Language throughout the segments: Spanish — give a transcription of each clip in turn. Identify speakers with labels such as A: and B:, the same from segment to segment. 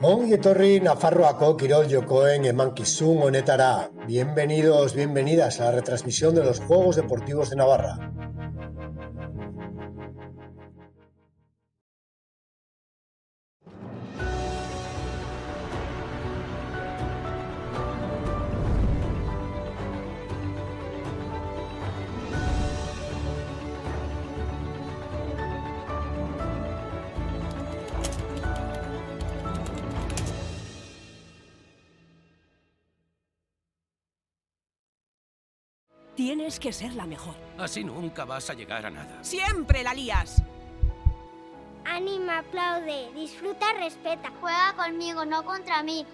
A: Ongi etorri Nafarroako kirol jokoen emankizun honetara. Bienvenidos, bienvenidas a la retransmisión de los Juegos Deportivos de Navarra.
B: Tienes que ser la mejor.
C: Así nunca vas a llegar a nada.
B: ¡Siempre la lías!
D: Anima, aplaude, disfruta, respeta. Juega conmigo, no contra mí.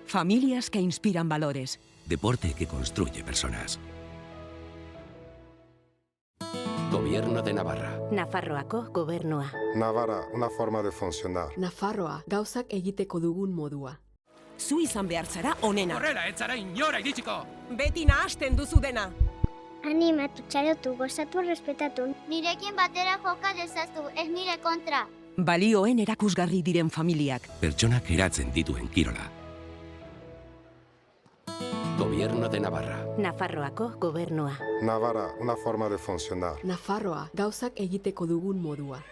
B: Familias que inspiran valores.
C: Deporte que construye personas. Gobierno de Navarra.
E: Nafarroako gobernua.
F: Navarra, una forma de funcionar.
G: Nafarroa, gauzak egiteko dugun modua.
B: Zu izan behar zara onena.
C: Horrela, ez zara inora iritsiko!
B: Beti nahasten duzu dena.
D: Animatu, txarotu, gozatu, respetatu. Nirekin batera joka dezaztu, ez nire kontra.
B: Balioen erakusgarri diren familiak.
C: Pertsonak eratzen dituen kirola. Gobierno de Navarra.
E: Nafarroako gobernua.
F: Navarra, una forma de funcionar.
G: Nafarroa, gauzak egiteko dugun modua.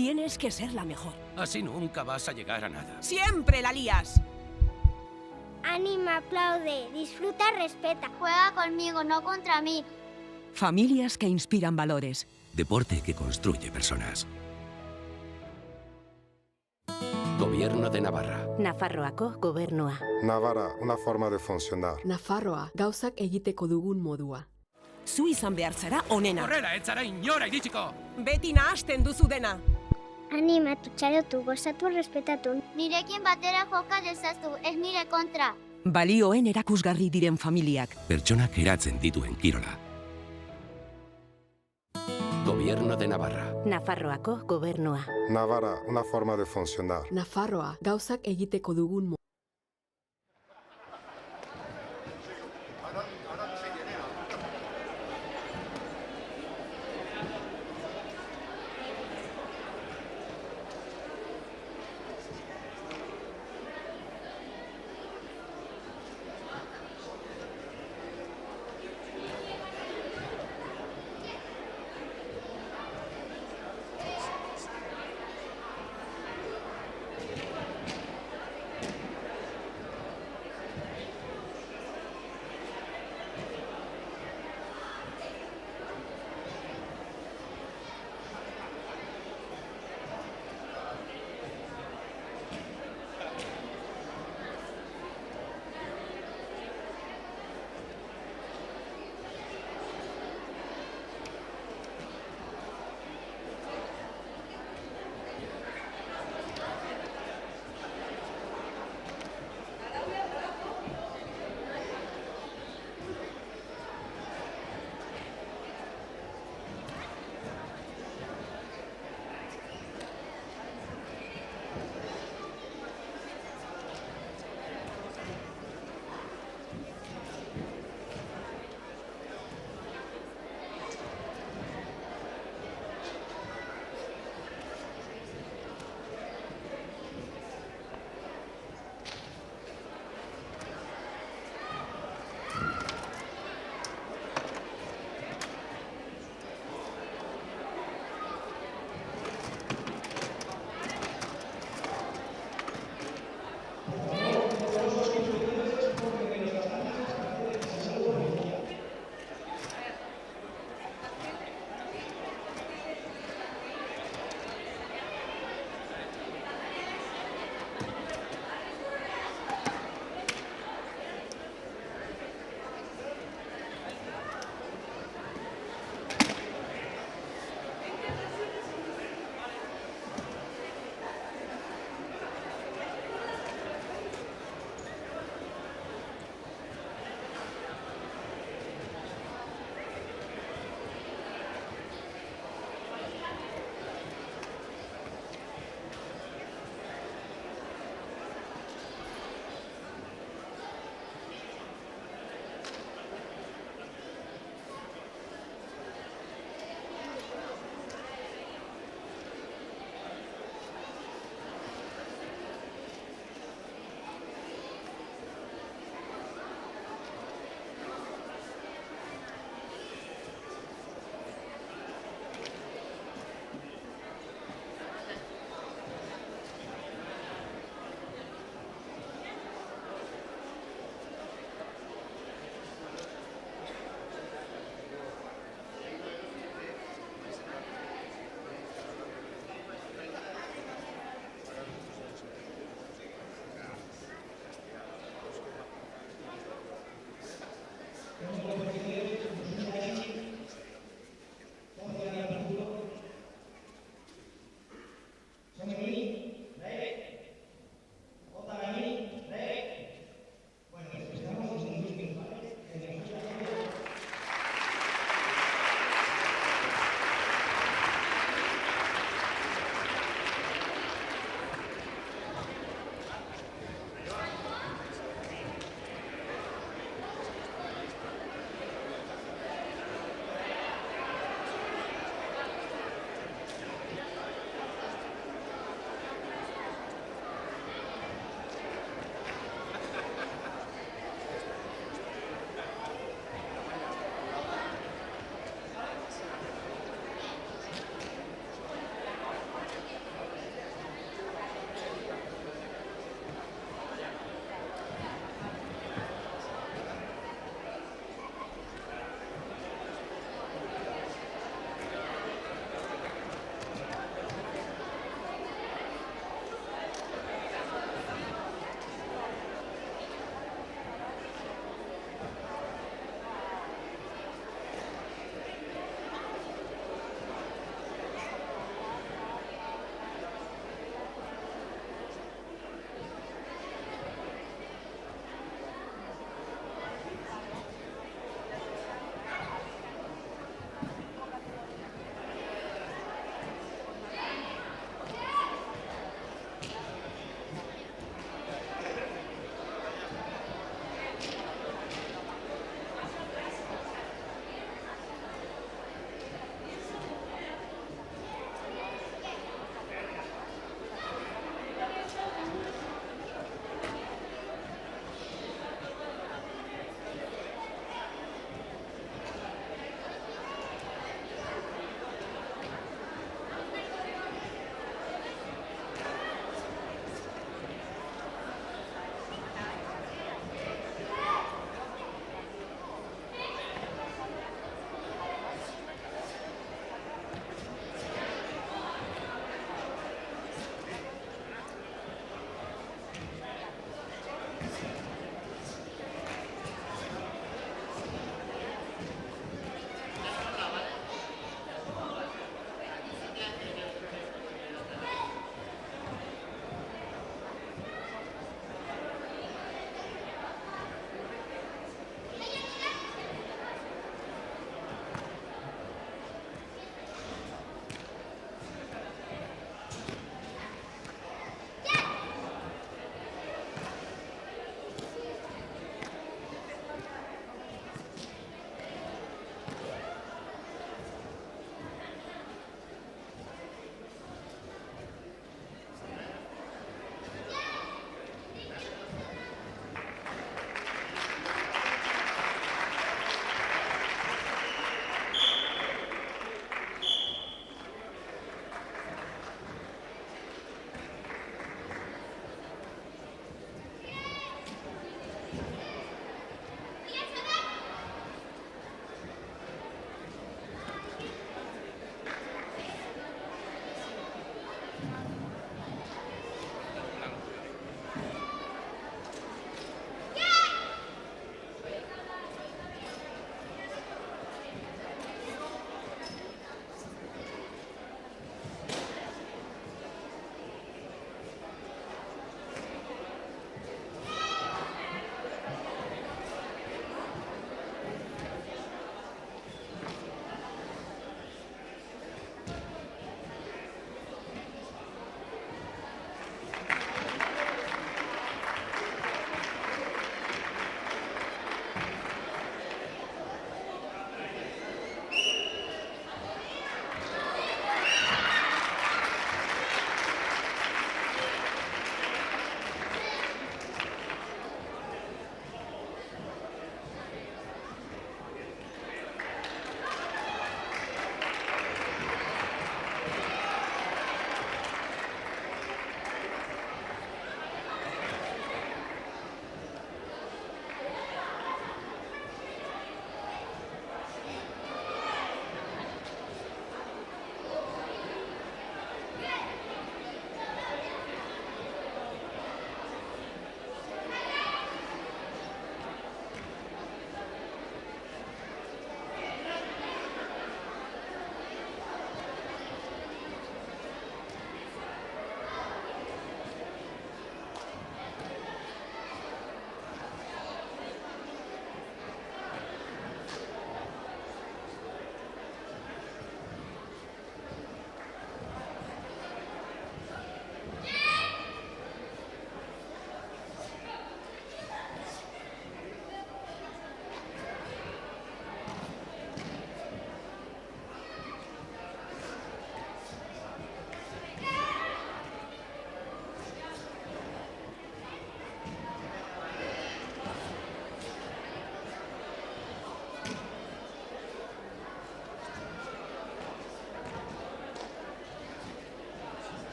B: Tienes que ser la mejor.
C: Así nunca vas a llegar a nada.
B: ¡Siempre la lías!
D: Anima, aplaude, disfruta, respeta. Juega conmigo, no contra mí.
B: Familias que inspiran valores.
C: Deporte que construye personas. Gobierno de Navarra.
E: Nafarroako gobernua.
F: Navarra, una forma de funcionar.
G: Nafarroa, gauzak egiteko dugun modua.
B: Zu izan behar zara onena.
C: Horrela, ez zara inora iritsiko!
B: Beti nahasten duzu dena.
D: Animatu, txalotu, gozatu, respetatu. Nirekin batera joka dezaztu, ez nire kontra.
B: Balioen erakusgarri diren familiak.
C: Pertsonak eratzen dituen kirola. Gobierno de Navarra.
E: Nafarroako gobernua.
F: Navarra, una forma de funcionar.
G: Nafarroa, gauzak egiteko dugun modua.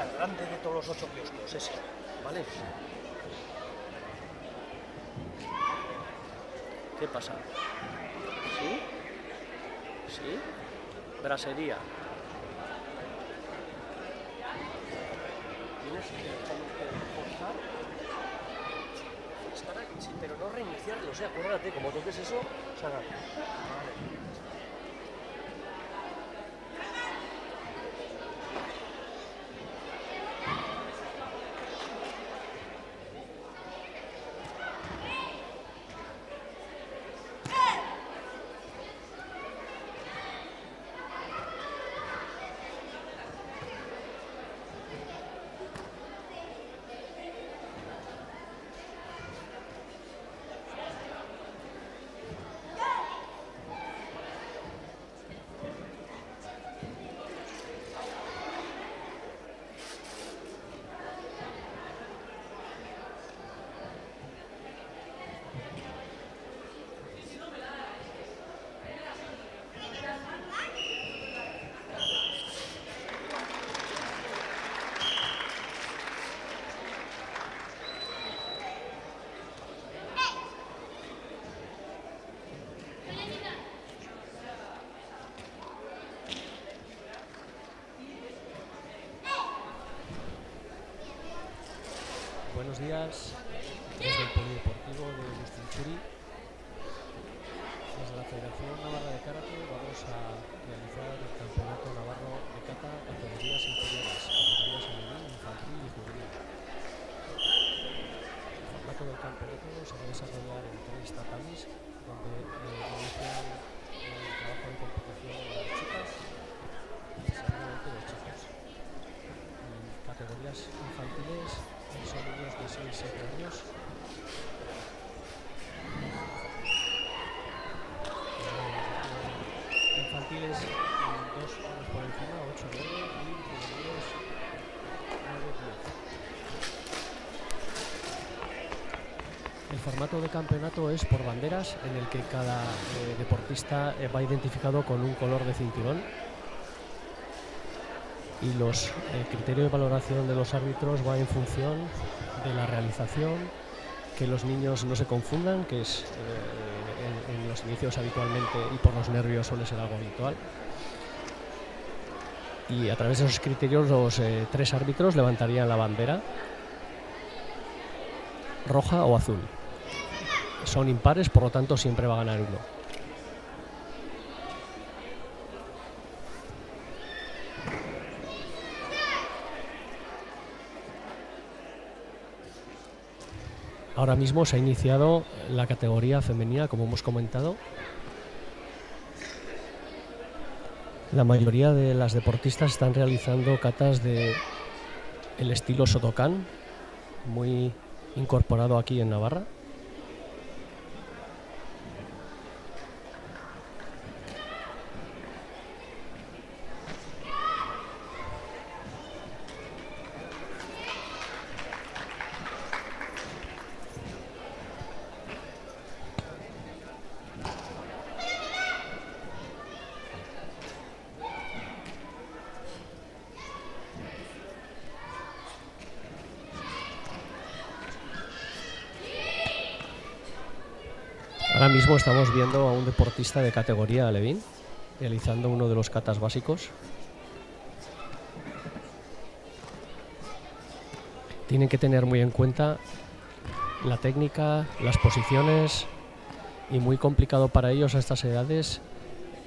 H: el grande de todos los 8 kioscos, ese, ¿vale? ¿Qué pasa? ¿Sí? ¿Sí? Brasería. ¿Tienes que forzar? Sí, pero no reiniciarlo, o sea, acuérdate, como toques eso, o sea, vale. Buenos días, desde el Polideportivo de Bustinchuri. Desde la Federación Navarra de Karate vamos a realizar el Campeonato Navarro de Kata categorías inferiores, categorías juvenil, infantil y juvenil. El formato del campeonato se va a desarrollar en 3 tatamis, donde inician el trabajo de competición de las chicas y seguramente de chicos. En categorías infantiles son niños de 6-7 años. Infantiles 2 años por encima, 8-9 y juveniles 9-10. El formato de campeonato es por banderas, en el que cada deportista va identificado con un color de cinturón. Y los criterios de valoración de los árbitros va en función de la realización, que los niños no se confundan, que es en los inicios habitualmente y por los nervios suele ser algo habitual. Y a través de esos criterios los 3 árbitros levantarían la bandera roja o azul. Son impares, por lo tanto siempre va a ganar uno. Ahora mismo se ha iniciado la categoría femenina, como hemos comentado. La mayoría de las deportistas están realizando katas de el estilo Shotokan, muy incorporado aquí en Navarra. Ahora mismo estamos viendo a un deportista de categoría alevín realizando uno de los katas básicos. Tienen que tener muy en cuenta la técnica, las posiciones y muy complicado para ellos a estas edades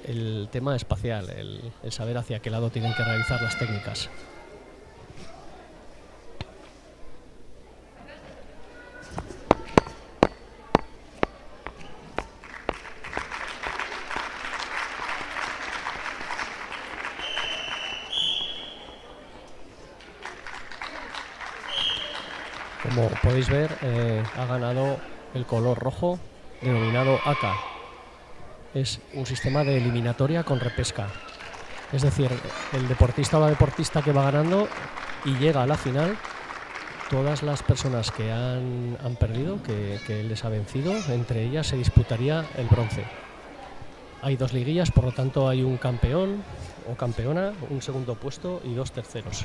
H: el tema espacial, el saber hacia qué lado tienen que realizar las técnicas. Como podéis ver, ha ganado el color rojo, denominado AKA. Es un sistema de eliminatoria con repesca. Es decir, el deportista o la deportista que va ganando y llega a la final, todas las personas que han perdido, que él les ha vencido, entre ellas se disputaría el bronce. Hay 2 liguillas, por lo tanto hay un campeón o campeona, un segundo puesto y 2 terceros.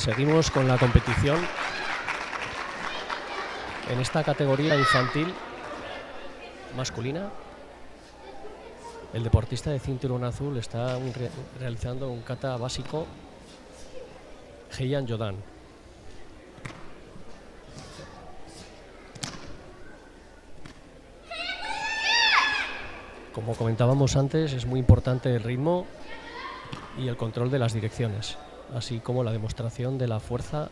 H: Seguimos con la competición. En esta categoría infantil masculina, el deportista de cinturón azul está realizando un kata básico Heian Yodan. Como comentábamos antes, es muy importante el ritmo y el control de las direcciones, así como la demostración de la fuerza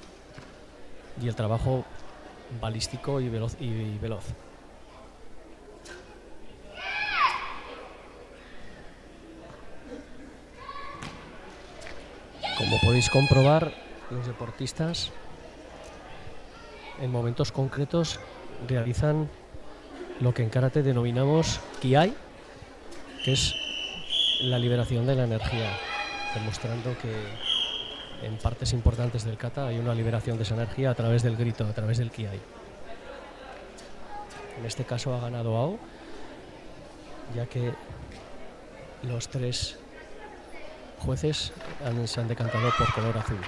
H: y el trabajo balístico y veloz. Como podéis comprobar, los deportistas en momentos concretos realizan lo que en karate denominamos kiai, que es la liberación de la energía, demostrando que en partes importantes del kata hay una liberación de esa energía a través del grito, a través del kiai. En este caso ha ganado Ao, ya que los 3 jueces se han decantado por color azul.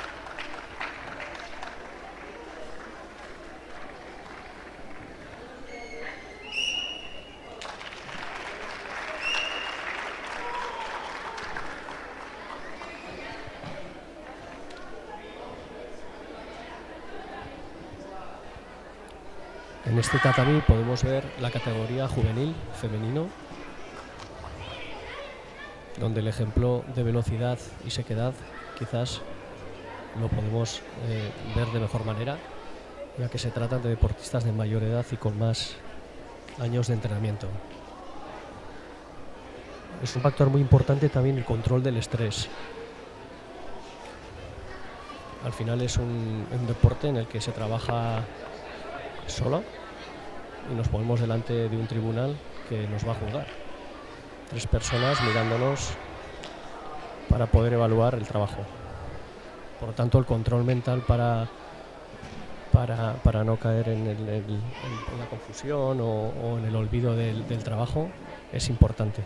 H: En este tatami podemos ver la categoría juvenil femenino, donde el ejemplo de velocidad y sequedad quizás lo podemos ver de mejor manera, ya que se tratan de deportistas de mayor edad y con más años de entrenamiento. Es un factor muy importante también el control del estrés. Al final es un deporte en el que se trabaja solo y nos ponemos delante de un tribunal que nos va a juzgar. 3 personas mirándonos para poder evaluar el trabajo. Por lo tanto, el control mental para no caer en la confusión o en el olvido del trabajo es importante.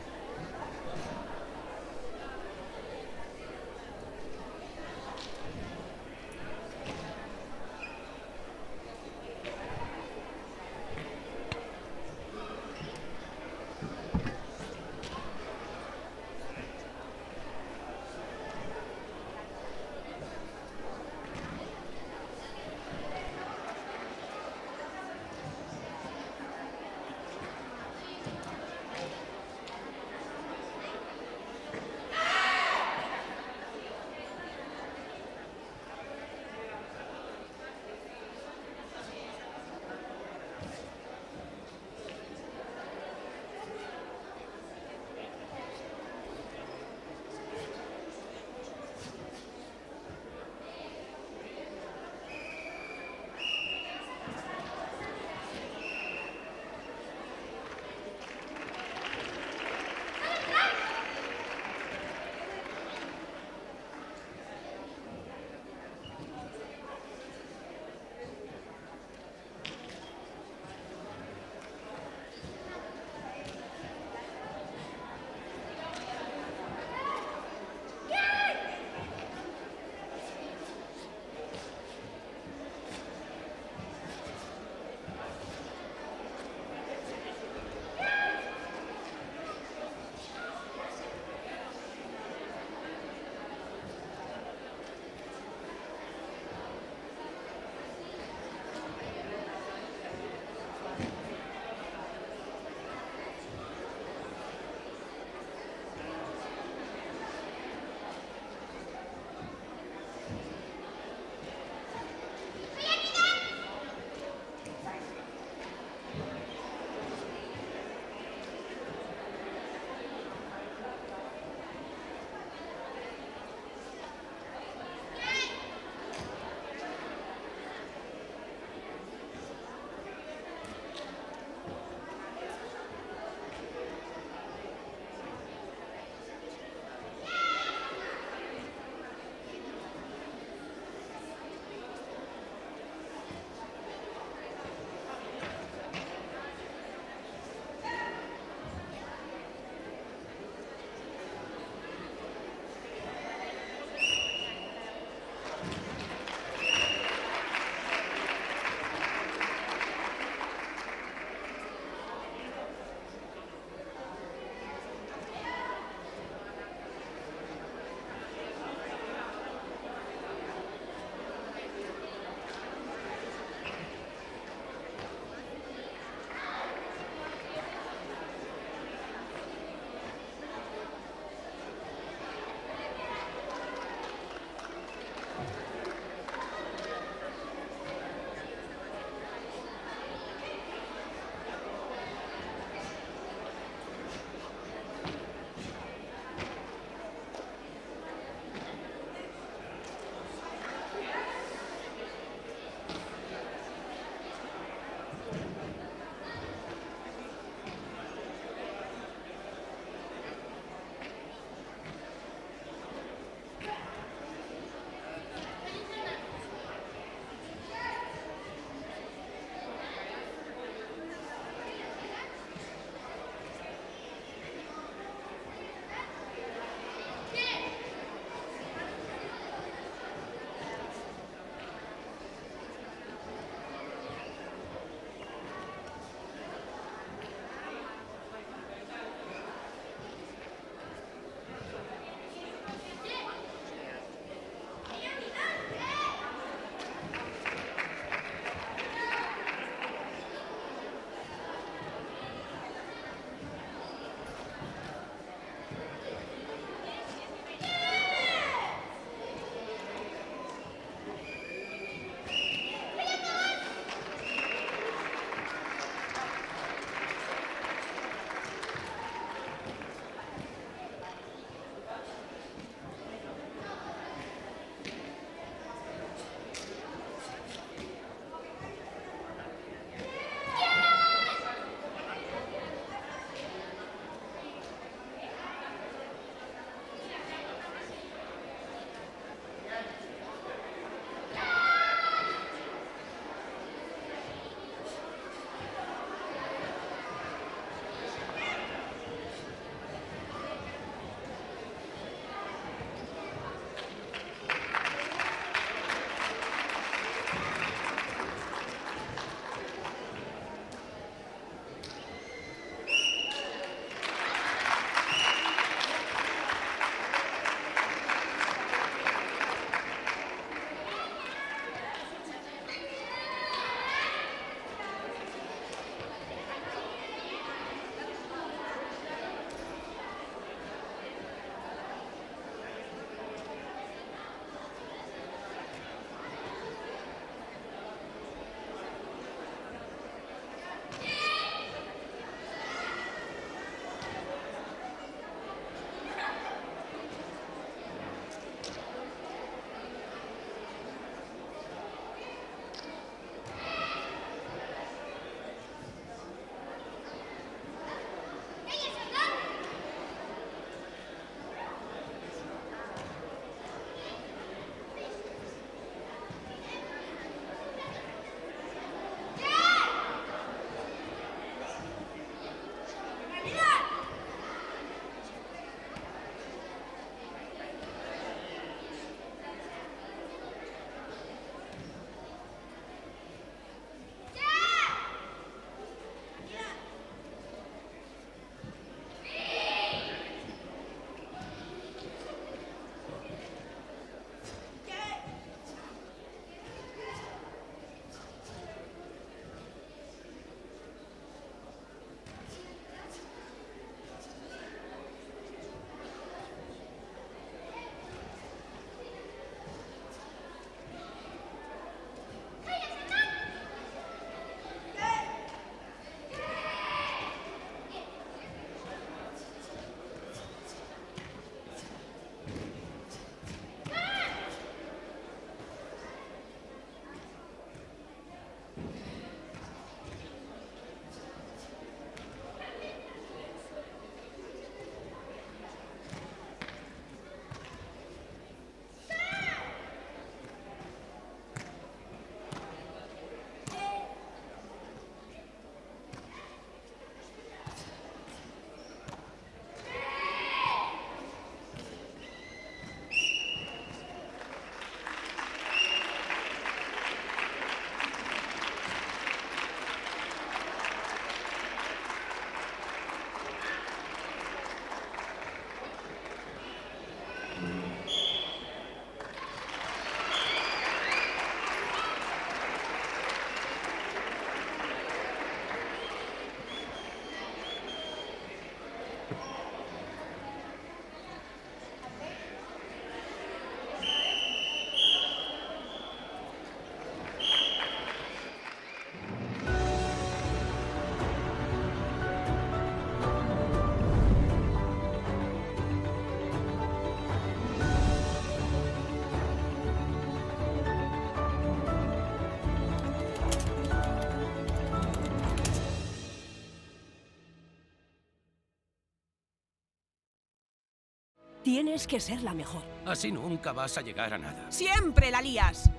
B: Tienes que ser la mejor.
C: Así nunca vas a llegar a nada.
B: ¡Siempre la lías!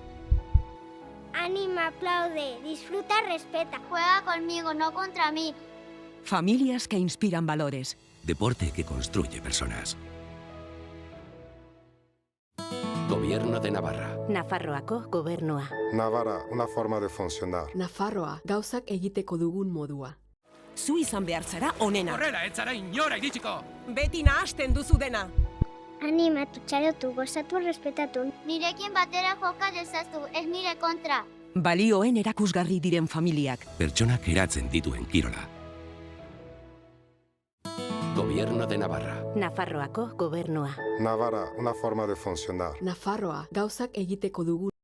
D: Anima, aplaude, disfruta, respeta. Juega conmigo, no contra mí.
B: Familias que inspiran valores.
C: Deporte que construye personas. Gobierno de Navarra.
E: Nafarroako gobernua.
F: Navarra, una forma de funcionar.
G: Nafarroa, gauzak egiteko dugun modua.
B: Zu izan behar zara onena.
C: Horrela, ez zara inora iritsiko!
B: Beti nahasten duzu dena.
D: Animatu, txalotu, gozatu, respetatu. Nirekin batera joka dezazu, ez nire kontra.
B: Balioen erakusgarri diren familiak.
C: Pertsonak eratzen dituen kirola. Gobierno de Navarra.
E: Nafarroako gobernua.
F: Navarra, una forma de funcionar.
G: Nafarroa, gauzak egiteko dugun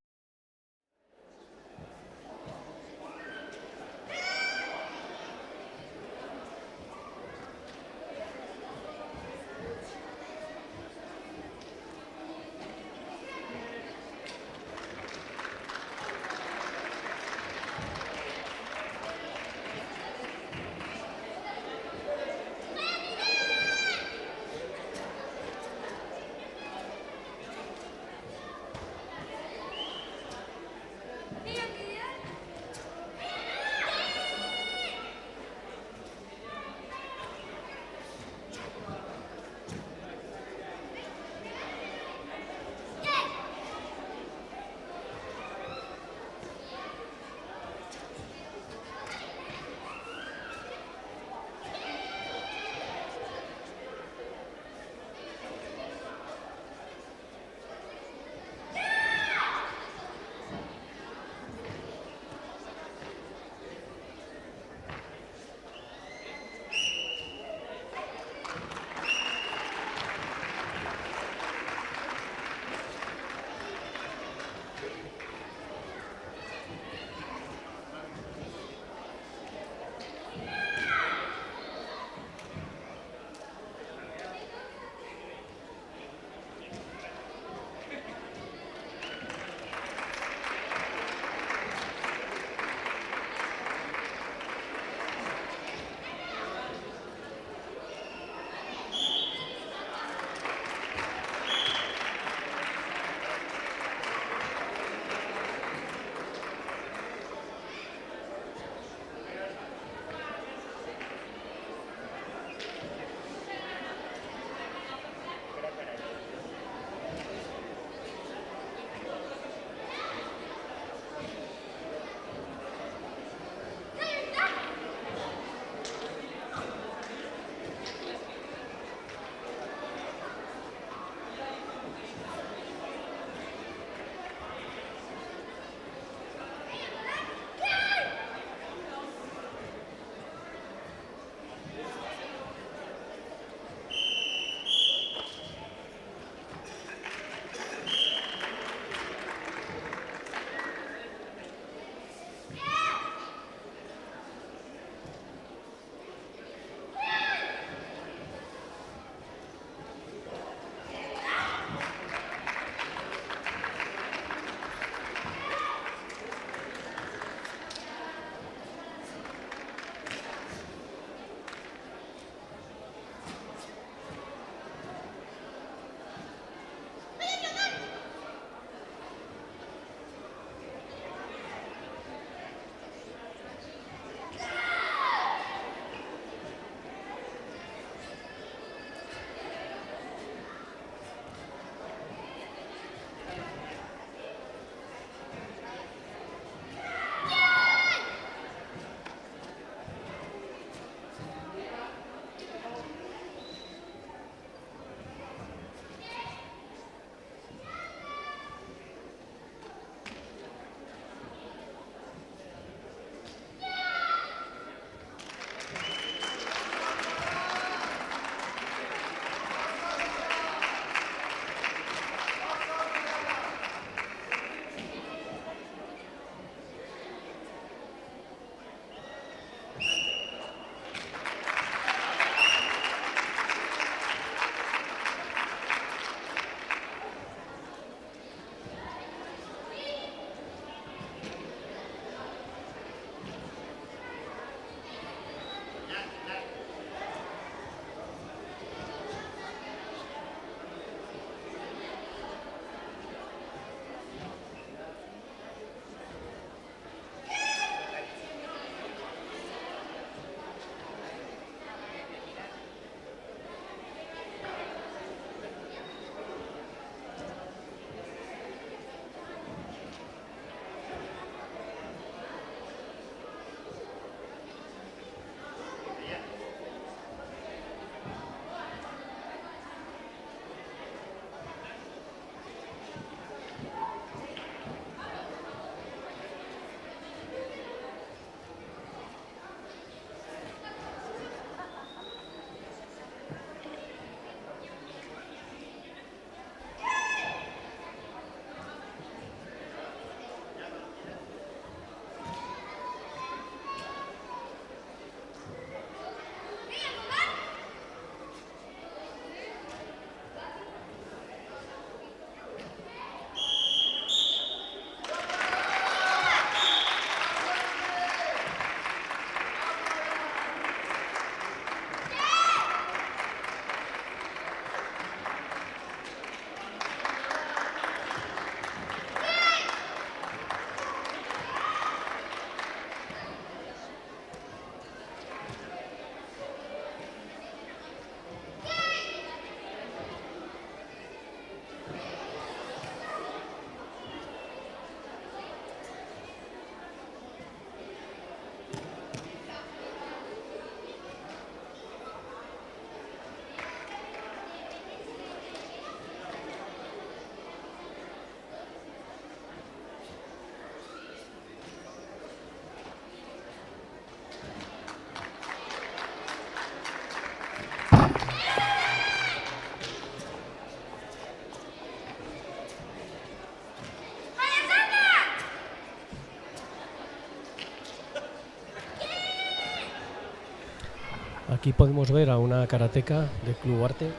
H: Aquí podemos ver a una karateka del Club Arte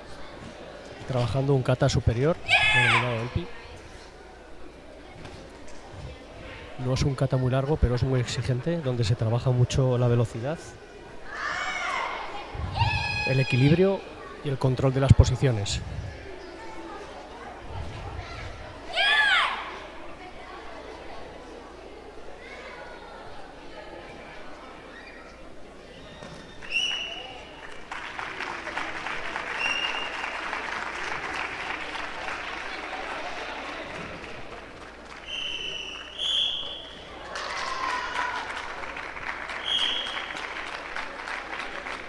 H: trabajando un kata superior, denominado Elpi. No es un kata muy largo, pero es muy exigente, donde se trabaja mucho la velocidad, el equilibrio y el control de las posiciones.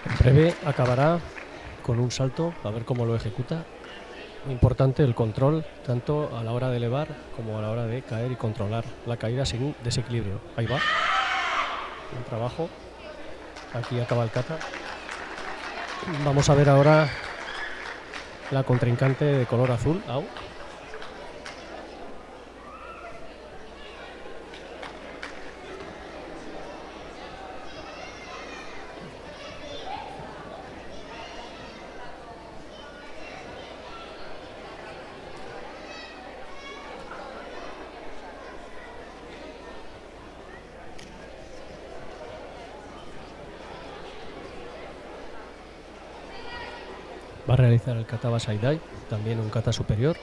H: En breve acabará con un salto, a ver cómo lo ejecuta. Muy importante el control, tanto a la hora de elevar como a la hora de caer y controlar la caída sin desequilibrio. Ahí va. Buen trabajo. Aquí acaba el kata. Vamos a ver ahora la contrincante de color azul, Au. Va a realizar el kata Basaidai, también un kata superior.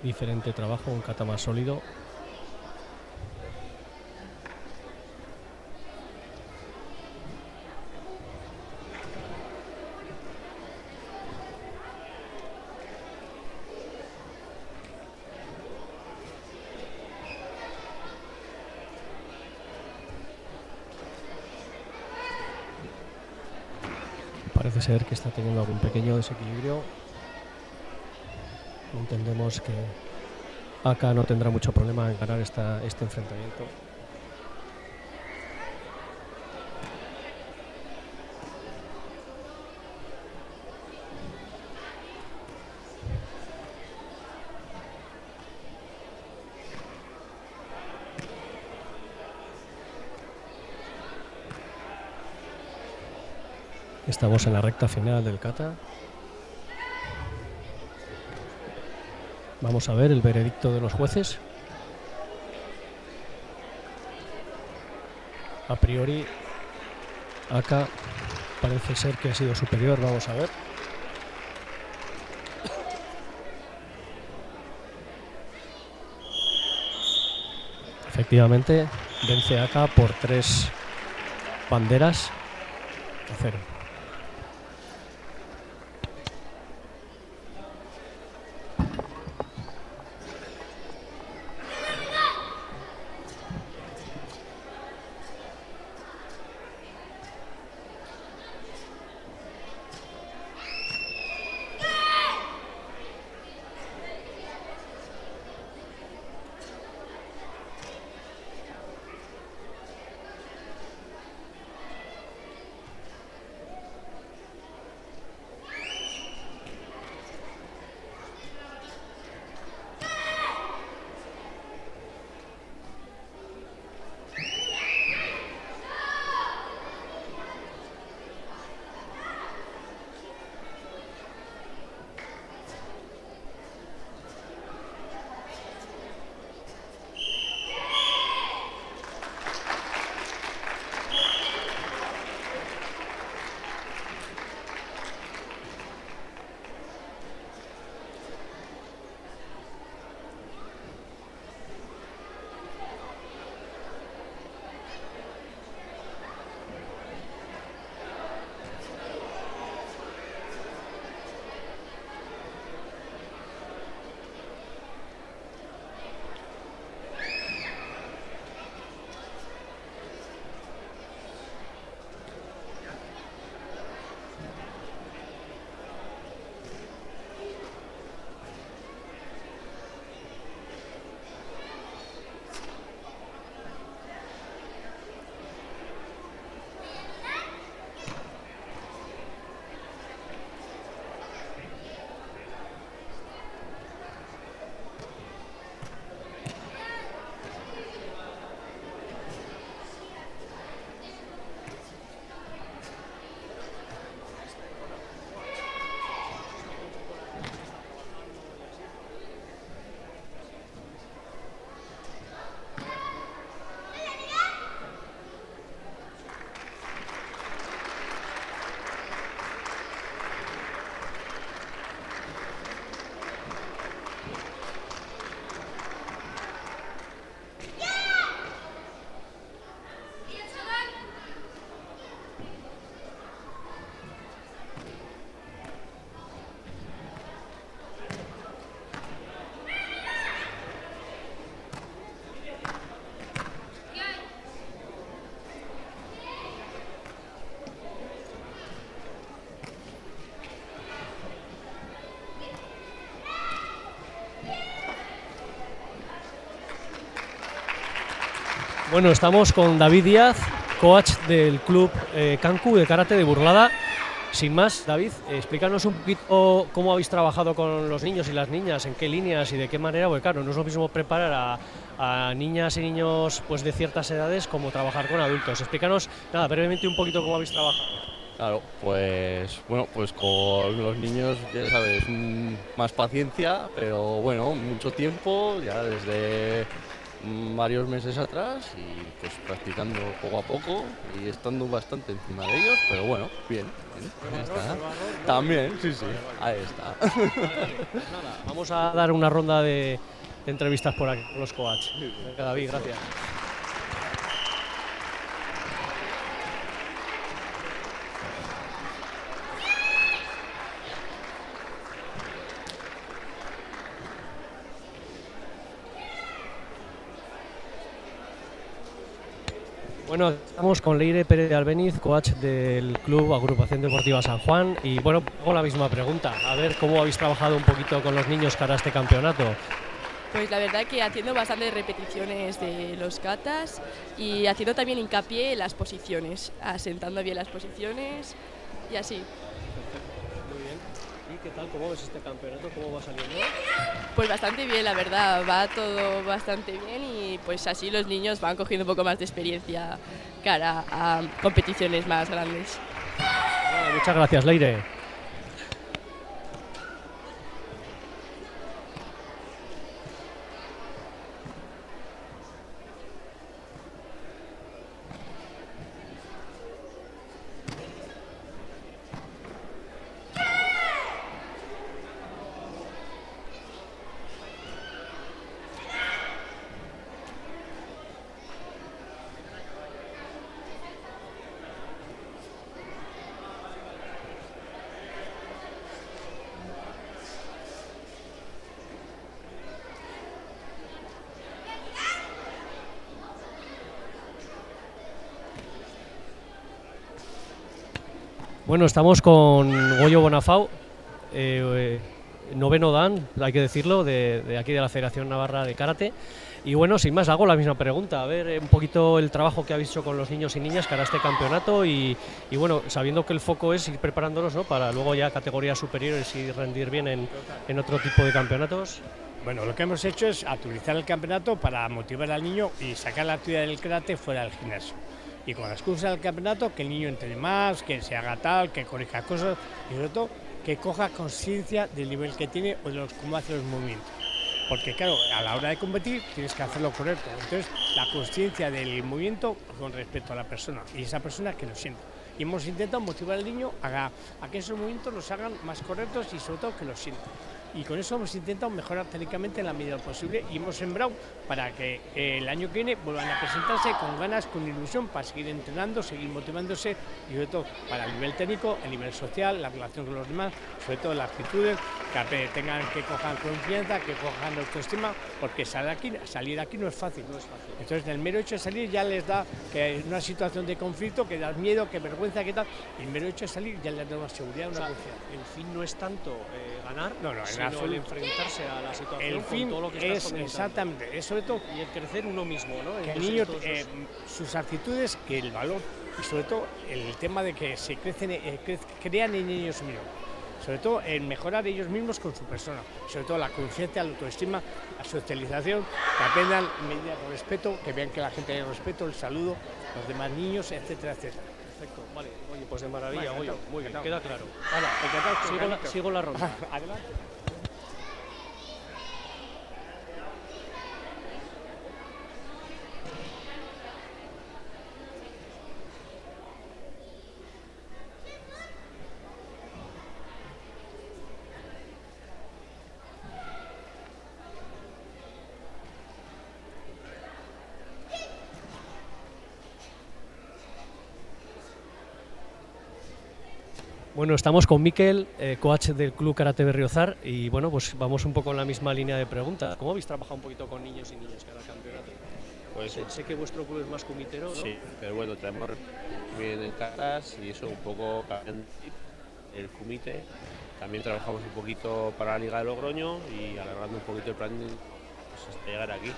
H: Diferente trabajo, un kata más sólido. Parece ser que está teniendo algún pequeño desequilibrio. Entendemos que Aka no tendrá mucho problema en ganar este enfrentamiento. Estamos en la recta final del kata. Vamos a ver el veredicto de los jueces. A priori, Aka parece ser que ha sido superior. Vamos a ver. Efectivamente, vence Aka por 3 banderas a 0. Bueno, estamos con David Díaz, coach del club Kanku de karate de Burlada. Sin más, David, explícanos un poquito cómo habéis trabajado con los niños y las niñas, en qué líneas y de qué manera, porque claro, no es lo mismo preparar a niñas y niños pues de ciertas edades como trabajar con adultos. Explícanos, nada, brevemente un poquito cómo habéis trabajado.
I: Claro, pues bueno, pues con los niños, ya sabes, más paciencia, pero bueno, mucho tiempo, ya desde varios meses atrás y pues practicando poco a poco y estando bastante encima de ellos, pero bueno, bien, ahí está. También, sí, ahí está.
H: Nada, vamos a dar una ronda de entrevistas por aquí con los coaches. Venga, David, gracias. Bueno, estamos con Leire Pérez de Albéniz, coach del Club Agrupación Deportiva San Juan, y bueno, hago la misma pregunta, a ver cómo habéis trabajado un poquito con los niños cara a este campeonato.
J: Pues la verdad que haciendo bastantes repeticiones de los katas y haciendo también hincapié en las posiciones, asentando bien las posiciones y así.
H: Muy bien. ¿Y qué tal? ¿Cómo ves este campeonato? ¿Cómo va saliendo?
J: Pues bastante bien, la verdad, va todo bastante bien y pues así los niños van cogiendo un poco más de experiencia cara a competiciones más grandes.
H: Bueno, muchas gracias, Leire. Bueno, estamos con Goyo Bonafau, noveno dan, hay que decirlo, de aquí de la Federación Navarra de Karate. Y bueno, sin más, hago la misma pregunta, a ver un poquito el trabajo que habéis hecho con los niños y niñas cara a este campeonato y bueno, sabiendo que el foco es ir preparándolos, ¿no?, para luego ya categorías superiores y rendir bien en otro tipo de campeonatos.
K: Bueno, lo que hemos hecho es actualizar el campeonato para motivar al niño y sacar la actividad del karate fuera del gimnasio. Y con las cosas del campeonato, que el niño entrene más, que se haga tal, que corrija cosas y sobre todo que coja conciencia del nivel que tiene o de cómo hace los movimientos. Porque claro, a la hora de competir tienes que hacerlo correcto. Entonces, la conciencia del movimiento con respecto a la persona y esa persona que lo sienta. Y hemos intentado motivar al niño a que esos movimientos los hagan más correctos y sobre todo que los sientan. Y con eso hemos intentado mejorar técnicamente en la medida posible y hemos sembrado para que el año que viene vuelvan a presentarse con ganas, con ilusión, para seguir entrenando, seguir motivándose y sobre todo para el nivel técnico, el nivel social, la relación con los demás, sobre todo las actitudes, que tengan que cojan confianza, que cojan autoestima, porque salir aquí no es fácil. Entonces, el mero hecho de salir ya les da que es una situación de conflicto, que da miedo, que vergüenza, que tal. El mero hecho de salir ya les da una seguridad, una confianza.
H: El fin no es tanto ganar,
K: sino
H: el enfrentarse a la situación
K: el fin
H: con todo lo que
K: es
H: estás comentando.
K: exactamente, es sobre todo
H: y el crecer uno mismo, ¿no?
K: Que el niño, sus actitudes, que el valor y sobre todo el tema de que se crean en ellos mismos. Sobre todo en mejorar ellos mismos con su persona, sobre todo la conciencia, la autoestima, la socialización, que aprendan medidas de respeto, que vean que la gente hay respeto, el saludo, los demás niños, etcétera, etcétera.
H: Perfecto, vale, oye, pues de maravilla,
K: Bueno,
H: muy bien,
K: encantado.
H: queda claro.
K: Encantado,
H: Sigo la ronda.
K: Adelante.
H: Bueno, estamos con Mikel, coach del Club Karate Berriozar, y bueno, pues vamos un poco en la misma línea de preguntas. ¿Cómo habéis trabajado un poquito con niños y niñas cara al campeonato?
I: Pues
H: sé que vuestro club es más comitero, ¿no?
I: Sí, pero bueno, traemos bien en catas y eso un poco el comité. También trabajamos un poquito para la Liga de Logroño y alargando un poquito el plan pues, hasta llegar aquí.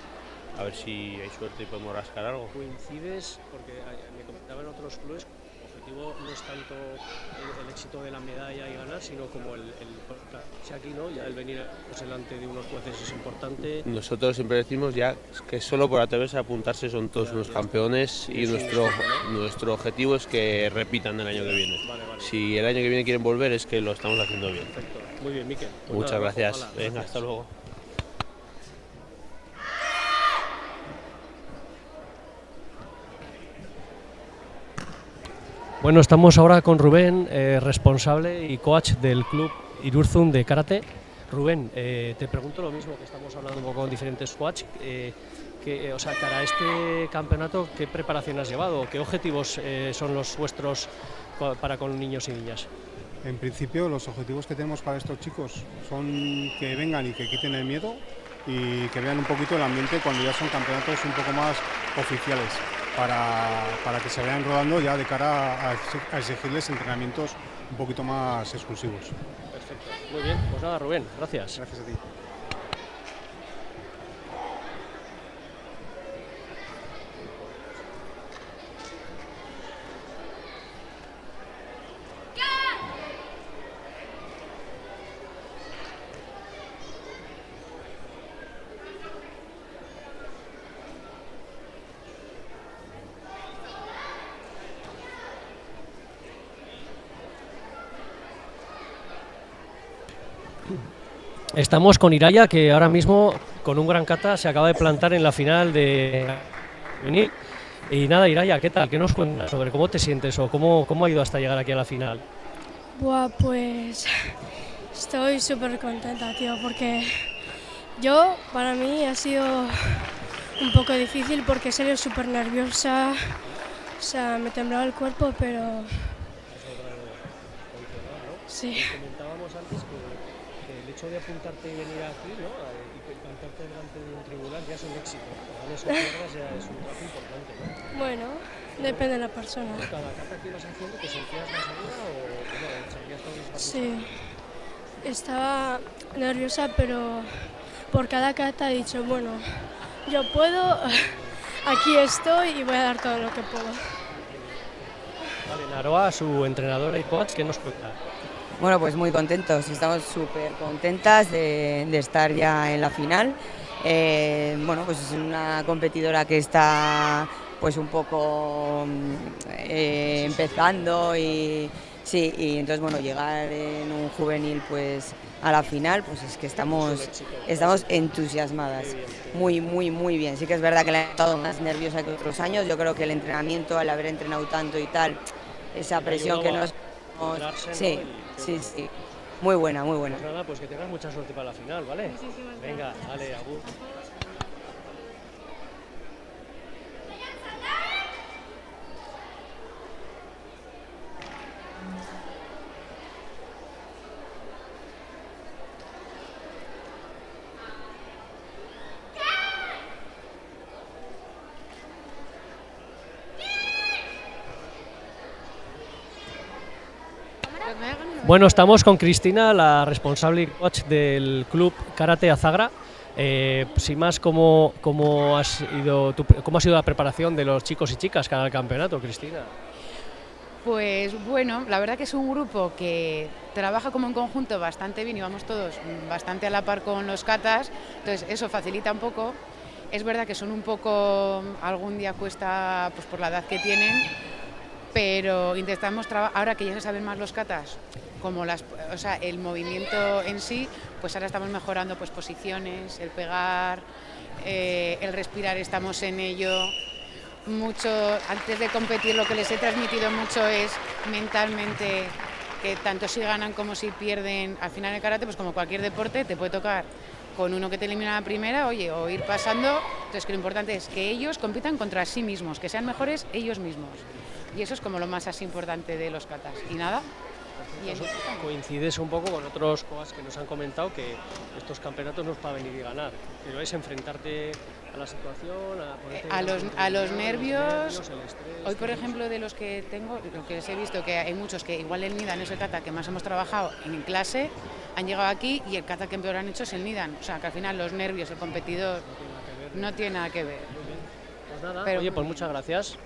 L: a ver si hay suerte y podemos rascar algo.
H: ¿Coincides? Porque me comentaban otros clubes, el objetivo no es tanto el éxito de la medalla y ganar, sino como si aquí no, ya el venir pues, delante de unos jueces es importante.
L: Nosotros siempre decimos ya que solo por atreverse a apuntarse son todos unos campeones y nuestro objetivo es que repitan el año que viene. Si el año que viene quieren volver es que lo estamos haciendo bien.
H: Perfecto. Muy bien, Miquel. Pues
L: muchas
H: nada,
L: gracias.
H: ojalá.
L: Venga, hasta luego.
H: Bueno, estamos ahora con Rubén, responsable y coach del club Irurzun de karate. Rubén, te pregunto lo mismo, que estamos hablando un poco con diferentes coaches. O sea, para este campeonato, ¿qué preparación has llevado? ¿Qué objetivos son los vuestros para con niños y niñas?
M: En principio, los objetivos que tenemos para estos chicos son que vengan y que quiten el miedo y que vean un poquito el ambiente cuando ya son campeonatos un poco más oficiales, para que se vayan rodando ya de cara a exigirles entrenamientos un poquito más exclusivos.
H: Perfecto, muy bien, pues nada, Rubén, gracias.
M: Gracias a ti.
H: Estamos con Iraya, que ahora mismo con un gran kata se acaba de plantar en la final de juvenil. Y nada, Iraya, ¿qué tal? ¿Qué nos cuentas sobre cómo te sientes o cómo ha ido hasta llegar aquí a la final?
N: Buah, pues estoy súper contenta, tío, porque para mí ha sido un poco difícil porque he salido súper nerviosa, o sea, me temblaba el cuerpo, pero sí.
H: Comentábamos antes que el hecho de apuntarte y venir aquí, ¿no? Y plantarte delante de un tribunal ya es un éxito. Ganes o pierdas ya es un trabajo importante, ¿no?
N: Bueno, depende de la persona.
H: ¿Cada kata que ibas haciendo te sentías más segura o no? ¿Sentías todo más?
N: Sí, estaba nerviosa, pero por cada kata he dicho, bueno, yo puedo, aquí estoy y voy a dar todo lo que puedo.
H: Vale, Naroa, su entrenadora y coach, ¿qué nos cuenta?
O: Bueno, pues muy contentos, estamos súper contentas de estar ya en la final. Bueno, pues es una competidora que está pues un poco empezando y sí, y entonces bueno, llegar en un juvenil pues a la final, pues es que estamos entusiasmadas, muy bien. Sí que es verdad que le he estado más nerviosa que otros años, yo creo que el entrenamiento, al haber entrenado tanto y tal, esa presión que nos... Sí. Muy buena.
H: Pues nada, pues que tengas mucha suerte para la final, ¿vale? Venga, dale, agur. Bueno, estamos con Cristina, la responsable y coach del club Karate Azagra. Sin más, ¿cómo ha sido la preparación de los chicos y chicas para el campeonato, Cristina?
P: Pues bueno, la verdad que es un grupo que trabaja como en conjunto bastante bien y vamos todos bastante a la par con los katas, entonces eso facilita un poco. Es verdad que son un poco, algún día cuesta pues por la edad que tienen, pero intentamos ahora que ya se saben más los katas, como el movimiento en sí, pues ahora estamos mejorando pues posiciones, el pegar, el respirar, estamos en ello. Mucho, antes de competir lo que les he transmitido mucho es mentalmente que tanto si ganan como si pierden, al final en el karate, pues como cualquier deporte, te puede tocar con uno que te elimina a la primera, oye, o ir pasando, entonces que lo importante es que ellos compitan contra sí mismos, que sean mejores ellos mismos. Y eso es como lo más así importante de los katas. Y nada.
H: Coincides un poco con otros coaches que nos han comentado que estos campeonatos no es para venir y ganar, pero es enfrentarte a la situación,
P: a los nervios. El estrés, hoy, por ejemplo, de los que tengo, lo que les he visto, que hay muchos que igual el Nidan es el kata que más hemos trabajado en clase, han llegado aquí y el kata que peor han hecho es el Nidan. O sea, que al final los nervios, el competidor... no tiene nada que ver.
H: Pues nada,
P: Pero-
H: oye, pues muchas gracias.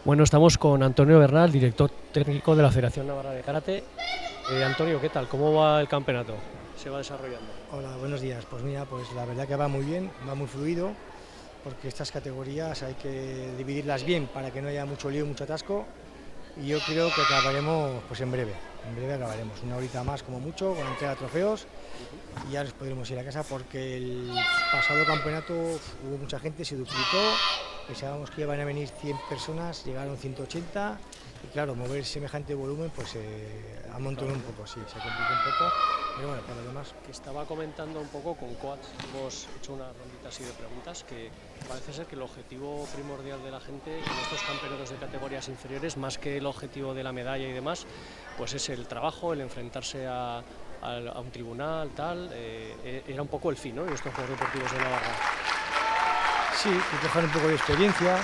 H: Bueno, estamos con Antonio Bernal, director técnico de la Federación Navarra de Karate. Antonio, ¿qué tal? ¿Cómo va el campeonato? ¿Se va desarrollando?
Q: Hola, buenos días. Pues mira, pues la verdad que va muy bien, va muy fluido, porque estas categorías hay que dividirlas bien para que no haya mucho lío, mucho atasco. Y yo creo que acabaremos pues en breve acabaremos, una horita más como mucho, con la entrega de trofeos, y ya nos podremos ir a casa, porque el pasado campeonato hubo mucha gente, se duplicó pensábamos que iban a venir 100 personas, llegaron 180 y claro, mover semejante volumen pues amontonó un poco, sí, se complicó un poco, pero bueno, para lo demás.
H: Que estaba comentando un poco con Coats, hemos hecho una rondita así de preguntas, que parece ser que el objetivo primordial de la gente en estos campeonatos de categorías inferiores, más que el objetivo de la medalla y demás, pues es el trabajo, el enfrentarse a un tribunal, tal, era un poco el fin, ¿no?, en estos Juegos Deportivos de Navarra.
Q: Sí, que cojan un poco de experiencia,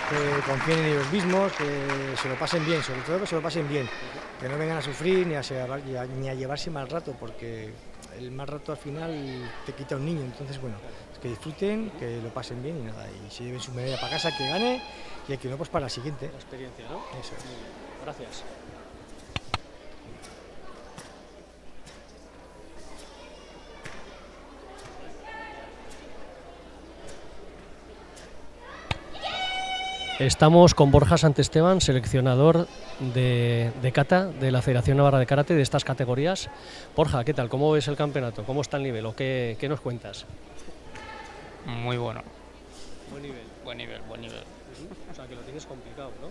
Q: que confíen en ellos mismos, que se lo pasen bien, sobre todo que se lo pasen bien, que no vengan a sufrir ni a llevarse mal rato, porque el mal rato al final te quita un niño, entonces bueno, es que disfruten, que lo pasen bien y nada, y se lleven su medalla para casa, que gane, y el que no, pues para la siguiente.
H: La experiencia, ¿no?
Q: Eso es.
H: Muy bien. Gracias. Estamos con Borja Santesteban, seleccionador de kata de la Federación Navarra de Karate de estas categorías. Borja, ¿qué tal? ¿Cómo ves el campeonato? ¿Cómo está el nivel? ¿O qué nos cuentas?
R: Muy bueno.
H: Buen nivel.
R: Buen nivel, buen nivel.
H: O sea, que lo tienes complicado, ¿no?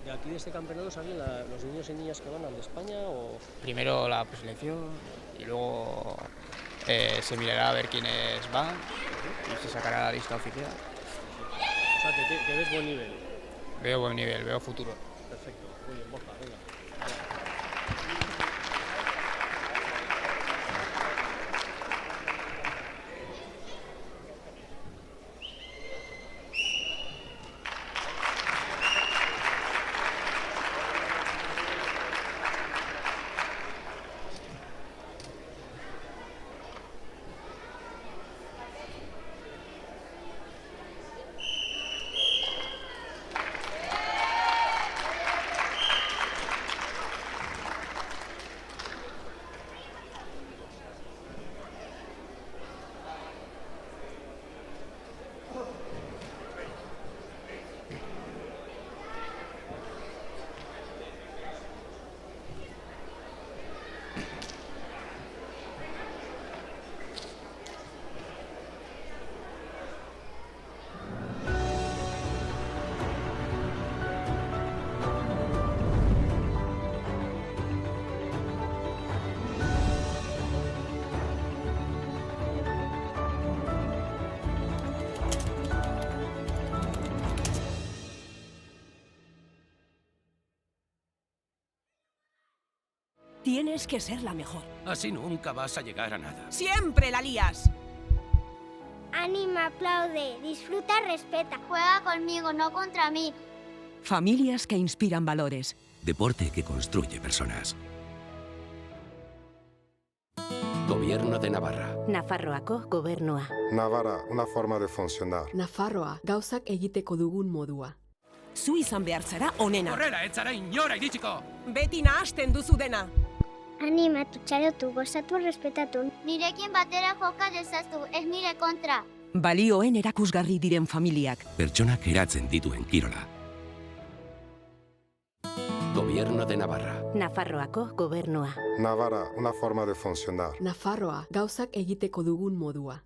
H: ¿De aquí de este campeonato salen los niños y niñas que van al de España o...?
R: Primero la preselección y luego se mirará a ver quiénes van y se sacará la lista oficial.
H: O sea, que ves buen nivel.
R: Veo buen nivel, veo futuro.
H: Perfecto, muy bien, Borja, venga. Tienes que ser la mejor.
C: Así nunca vas a llegar a nada.
B: ¡Siempre la lías!
D: Anima, aplaude, disfruta, respeta. Juega conmigo, no contra mí.
B: Familias que inspiran valores.
C: Deporte que construye personas. Gobierno de Navarra.
E: Nafarroako gobernua.
F: Navarra, una forma de funcionar.
G: Nafarroa, gauzak egiteko dugun modua.
B: Zu izan behar zara onena.
C: Horrela, ez zara inora iritsiko!
B: Beti nahasten duzu dena.
D: Animatu, txalotu, gozatu, respetatu. Nirekin batera joka dezaztu, ez nire kontra.
B: Balioen erakusgarri diren familiak.
C: Pertsonak eratzen dituen kirola. Gobierno de Navarra.
E: Nafarroako gobernua.
F: Navarra, una forma de funcionar.
G: Nafarroa, gauzak egiteko dugun modua.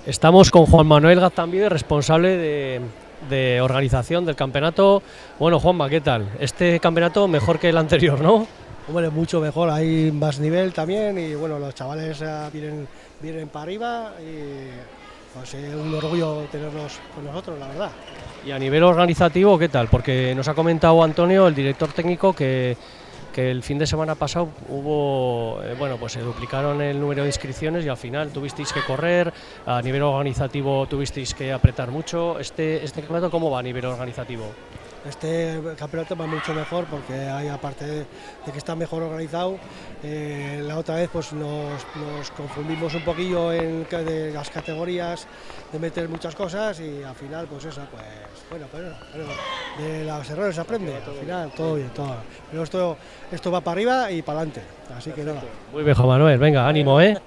H: Estamos con Juan Manuel Gaztambide, responsable de organización del campeonato. Bueno, Juanma, ¿qué tal? Este campeonato mejor que el anterior, ¿no?
S: Hombre, mucho mejor, hay más nivel también y bueno, los chavales vienen para arriba y pues, es un orgullo tenerlos con nosotros, la verdad.
H: Y a nivel organizativo, ¿qué tal? Porque nos ha comentado Antonio, el director técnico, que el fin de semana pasado hubo, bueno, pues se duplicaron el número de inscripciones y al final tuvisteis que correr, a nivel organizativo tuvisteis que apretar mucho. ¿Este campeonato cómo va a nivel organizativo?
S: Este campeonato va mucho mejor porque hay, aparte de que está mejor organizado, la otra vez pues nos confundimos un poquillo de las categorías, de meter muchas cosas y al final pues eso, pues bueno, pero de los errores se aprende, al final todo bien, todo. Pero esto va para arriba y para adelante, así que nada.
H: Muy bien, Juan Manuel, venga, ánimo, ¿eh?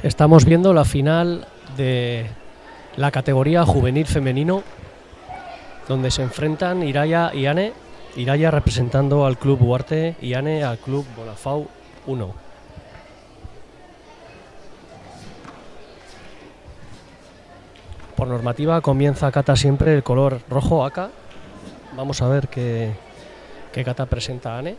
H: Estamos viendo la final de la categoría juvenil femenino, donde se enfrentan Iraya y Ane. Iraya representando al Club Huarte y Ane al Club Bonafau 1. Por normativa comienza kata siempre el color rojo AK. Vamos a ver qué kata presenta Ane.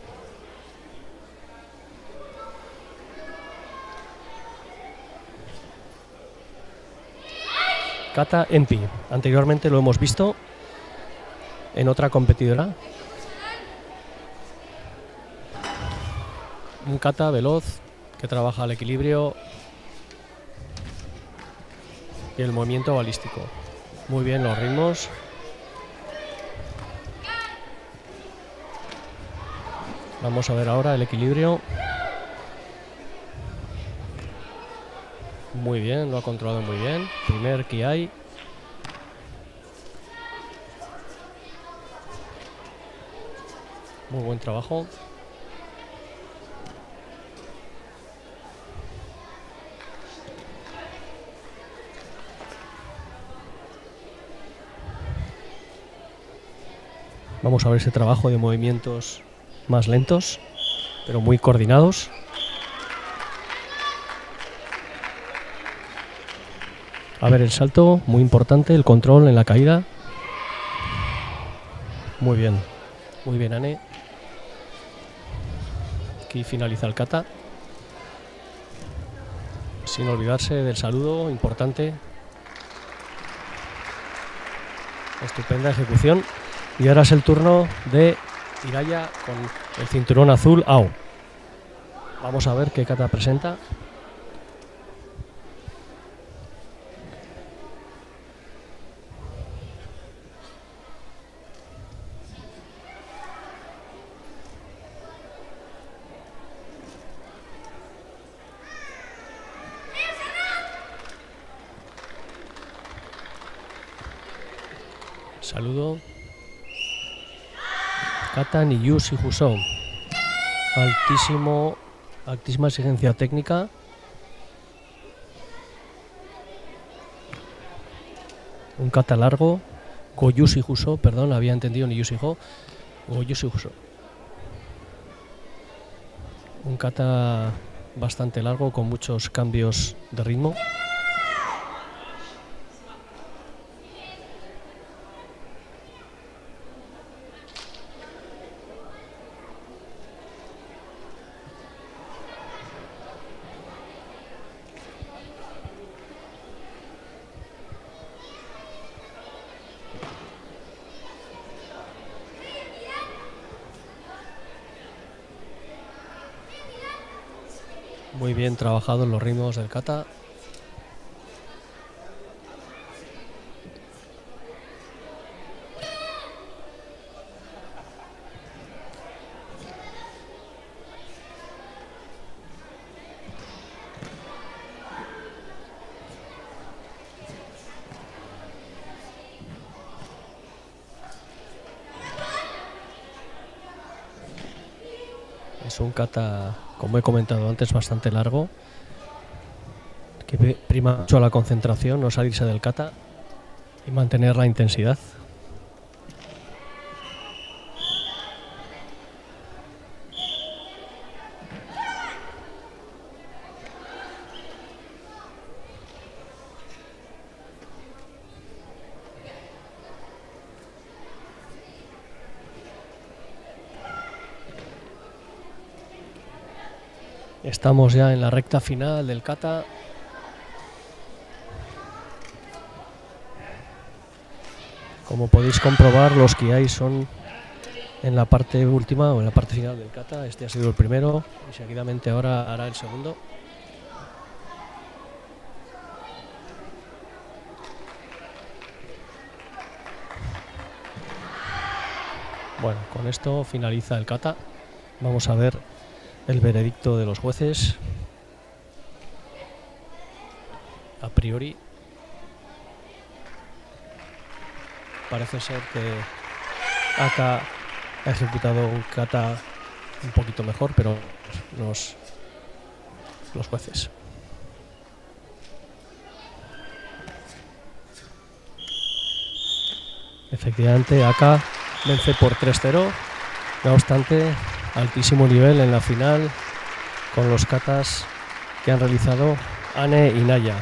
H: Kata Empi. Anteriormente lo hemos visto en otra competidora. Un kata veloz que trabaja el equilibrio y el movimiento balístico. Muy bien los ritmos. Vamos a ver ahora el equilibrio. Muy bien, lo ha controlado muy bien. Primer kiai. Muy buen trabajo. Vamos a ver ese trabajo de movimientos más lentos, pero muy coordinados. A ver el salto, muy importante, el control en la caída. Muy bien Ane. Aquí finaliza el kata. Sin olvidarse del saludo, importante. Estupenda ejecución. Y ahora es el turno de Iraya con el cinturón azul AO. Vamos a ver qué kata presenta. Saludo. Kata Niyu Shijuso. Altísima exigencia técnica. Un kata largo. Goyu Shijuso, perdón, había entendido Niyu Shijo. Goyu Shijuso. Un kata bastante largo con muchos cambios de ritmo. Muy bien trabajados los ritmos del kata. Es un kata, como he comentado antes, bastante largo, que prima mucho a la concentración, no salirse del kata y mantener la intensidad. Estamos ya en la recta final del kata. Como podéis comprobar, los kiai son en la parte última o en la parte final del kata. Este ha sido el primero y seguidamente ahora hará el segundo. Bueno, con esto finaliza el kata. Vamos a ver el veredicto de los jueces. A priori parece ser que Aka ha ejecutado un kata un poquito mejor, pero los jueces. Efectivamente, Aka vence por 3-0. No obstante, altísimo nivel en la final con los katas que han realizado Ane y Naya.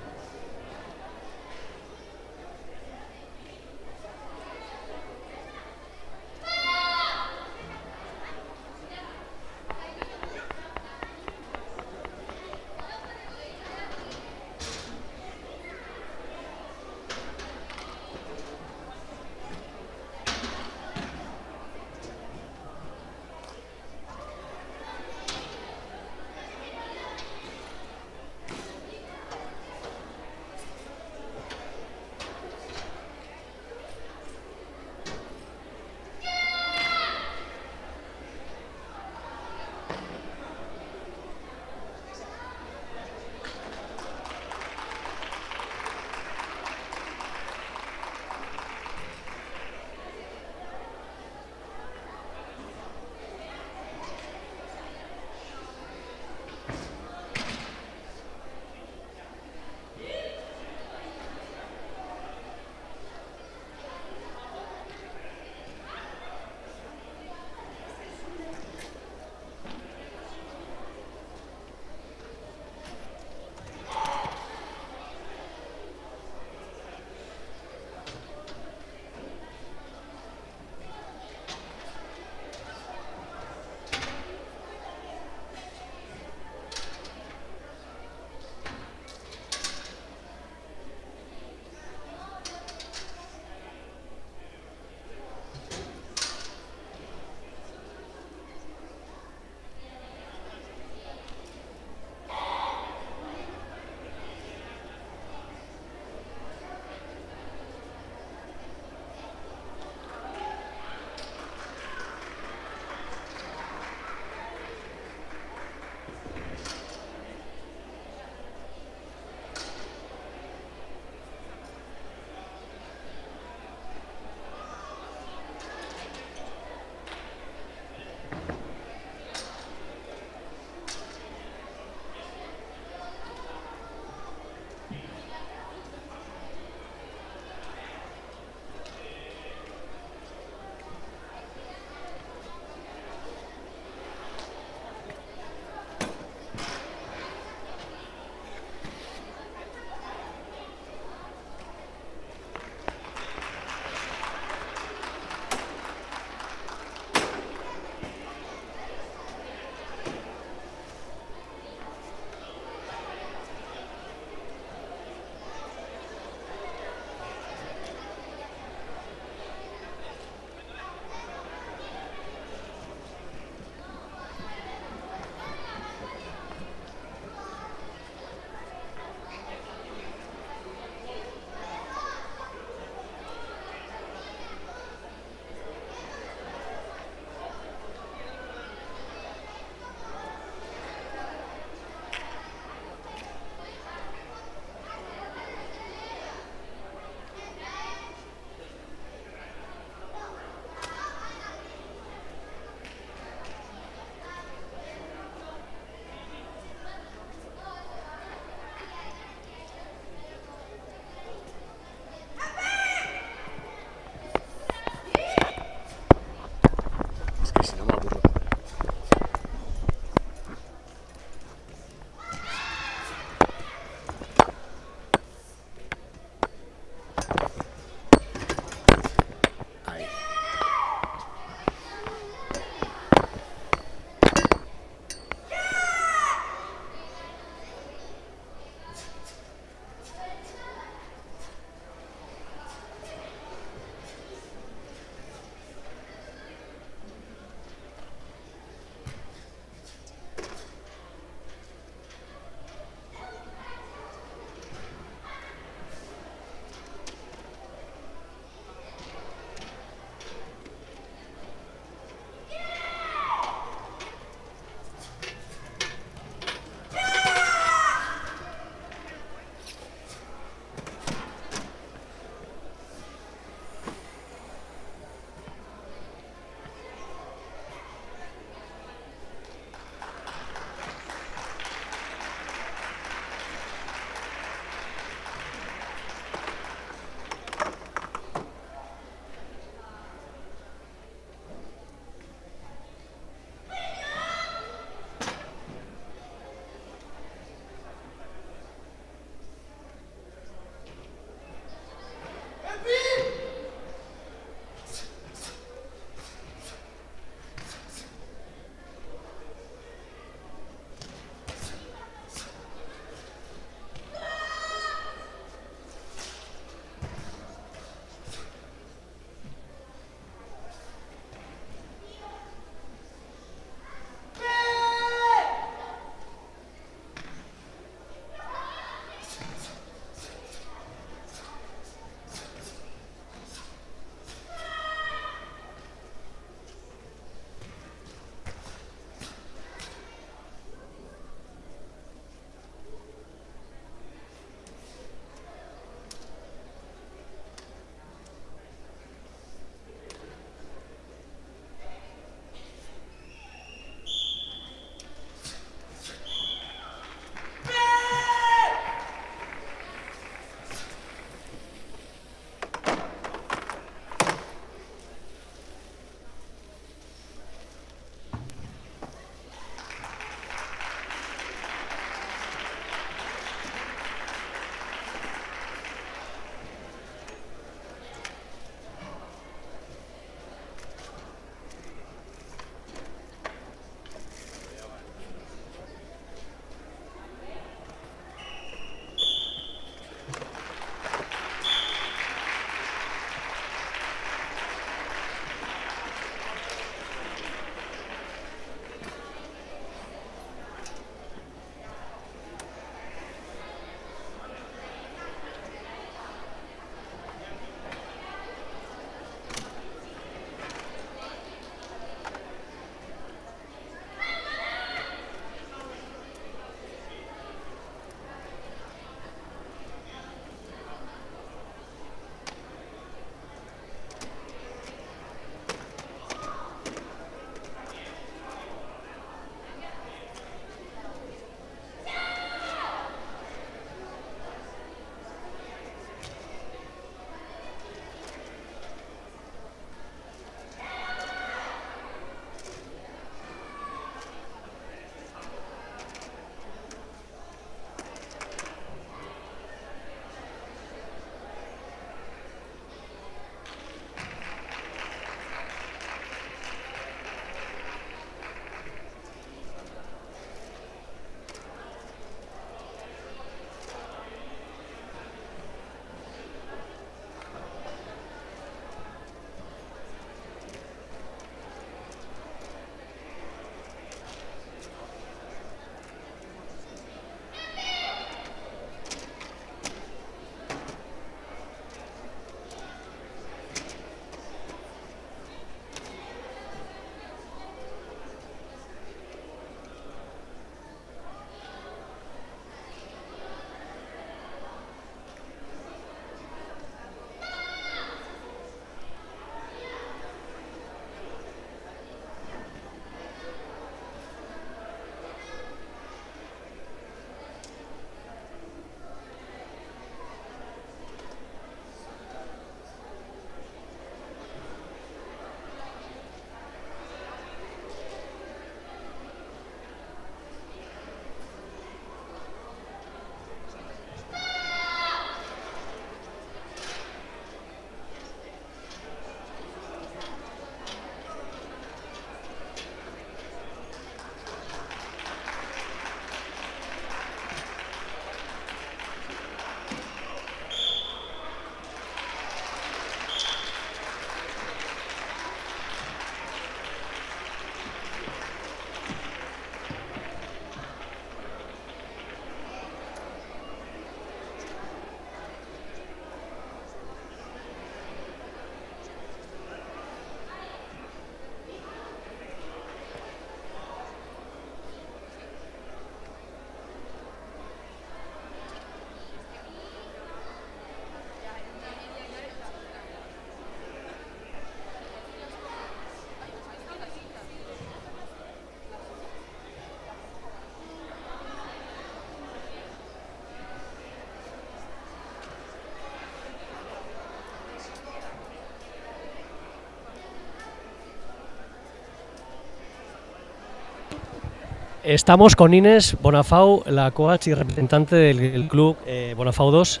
H: Estamos con Inés Bonafau, la coach y representante del club Bonafau 2.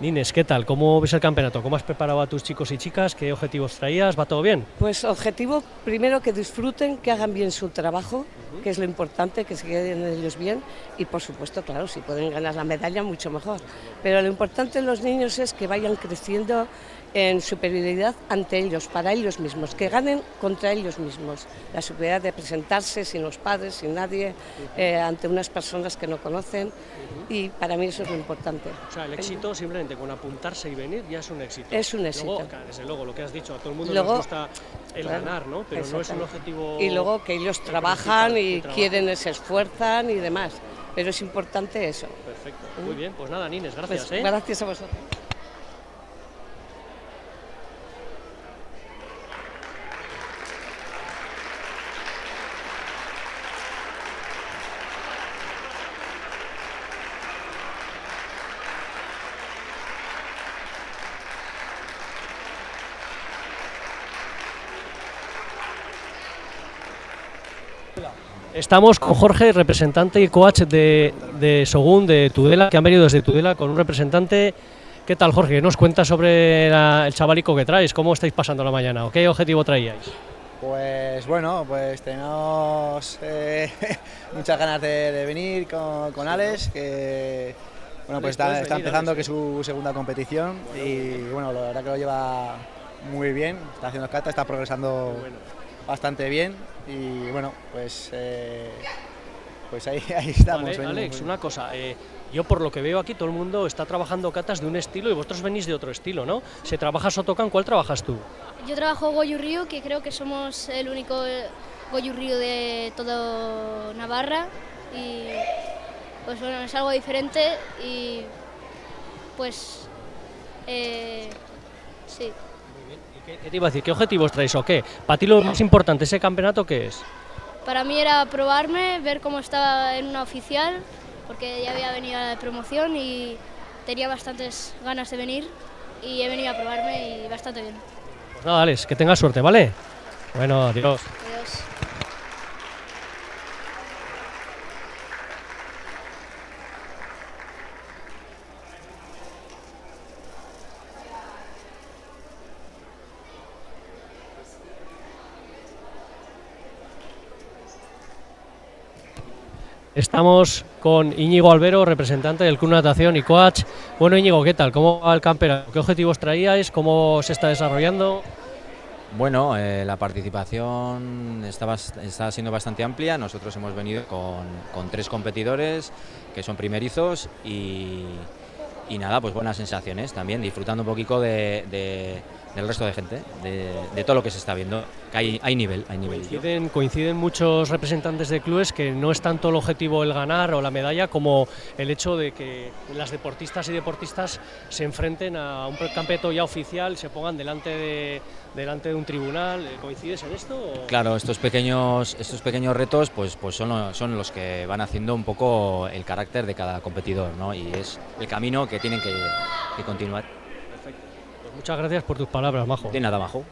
H: Inés, ¿qué tal? ¿Cómo ves el campeonato? ¿Cómo has preparado a tus chicos y chicas? ¿Qué objetivos traías? ¿Va todo bien?
T: Pues objetivo, primero que disfruten, que hagan bien su trabajo, que es lo importante, que se queden ellos bien y por supuesto, claro, si pueden ganar la medalla, mucho mejor. Pero lo importante en los niños es que vayan creciendo en superioridad ante ellos, para ellos mismos, que ganen contra ellos mismos. La superioridad de presentarse sin los padres, sin nadie, ante unas personas que no conocen, y para mí eso es lo importante.
H: O sea, el éxito simplemente con apuntarse y venir ya es un éxito.
T: Es un éxito.
H: Luego, desde luego, lo que has dicho, a todo el mundo
T: luego,
H: nos gusta el ganar, ¿no? Pero no es un objetivo...
T: Y luego que ellos trabajan y quieren, se esfuerzan y demás, pero es importante eso.
H: Perfecto, muy bien, pues nada, Inés, gracias.
T: Pues, gracias a vosotros.
H: Estamos con Jorge, representante y coach de Sogún, de Tudela, que han venido desde Tudela con un representante. ¿Qué tal, Jorge? ¿Nos cuentas sobre el chavalico que traes? ¿Cómo estáis pasando la mañana? ¿O qué objetivo traíais?
U: Pues bueno, pues tenemos muchas ganas de venir con Alex, que bueno, pues está empezando, que es su segunda competición, y bueno, la verdad que lo lleva muy bien, está haciendo kata, está progresando bastante bien, y bueno, pues ahí estamos.
H: Vale, Alex, una cosa, yo por lo que veo aquí todo el mundo está trabajando katas de un estilo y vosotros venís de otro estilo, ¿no? Si trabajas Shotokan, ¿cuál trabajas tú?
V: Yo trabajo Goju Ryu, que creo que somos el único Goju Ryu de todo Navarra, y pues bueno, es algo diferente y pues sí.
H: ¿Qué te iba a decir? ¿Qué objetivos traéis o qué? Para ti lo más importante, ¿ese campeonato qué es?
V: Para mí era probarme, ver cómo estaba en una oficial, porque ya había venido a la promoción y tenía bastantes ganas de venir y he venido a probarme y bastante bien.
H: Pues nada, Alex, que tengas suerte, ¿vale? Bueno, adiós.
V: Adiós.
H: Estamos con Íñigo Albero, representante del Club Natación y coach. Bueno, Íñigo, ¿qué tal? ¿Cómo va el campeonato? ¿Qué objetivos traíais? ¿Cómo se está desarrollando?
W: Bueno, la participación está siendo bastante amplia. Nosotros hemos venido con 3 competidores que son primerizos y nada, pues buenas sensaciones también, disfrutando un poquito del resto de gente, de todo lo que se está viendo, que hay nivel.
H: Coinciden muchos representantes de clubes que no es tanto el objetivo el ganar o la medalla como el hecho de que las deportistas y deportistas se enfrenten a un campeonato ya oficial, se pongan delante de un tribunal. ¿Coincides en esto? ¿O?
W: Claro, estos pequeños retos pues son los que van haciendo un poco el carácter de cada competidor, ¿no? Y es el camino que tienen que continuar.
H: Perfecto. Pues muchas gracias por tus palabras, Majo.
W: De nada, Majo.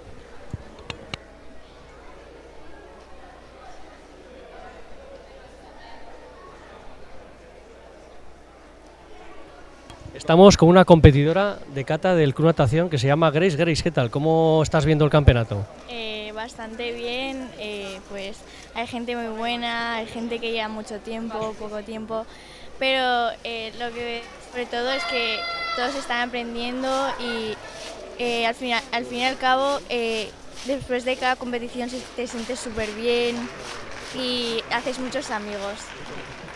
H: Estamos con una competidora de kata del Club Natación que se llama Grace. Grace, ¿qué tal? ¿Cómo estás viendo el campeonato?
X: Bastante bien, pues hay gente muy buena, hay gente que lleva mucho tiempo, poco tiempo, pero lo que sobre todo es que todos están aprendiendo y al fin y al cabo, después de cada competición te sientes súper bien y haces muchos amigos.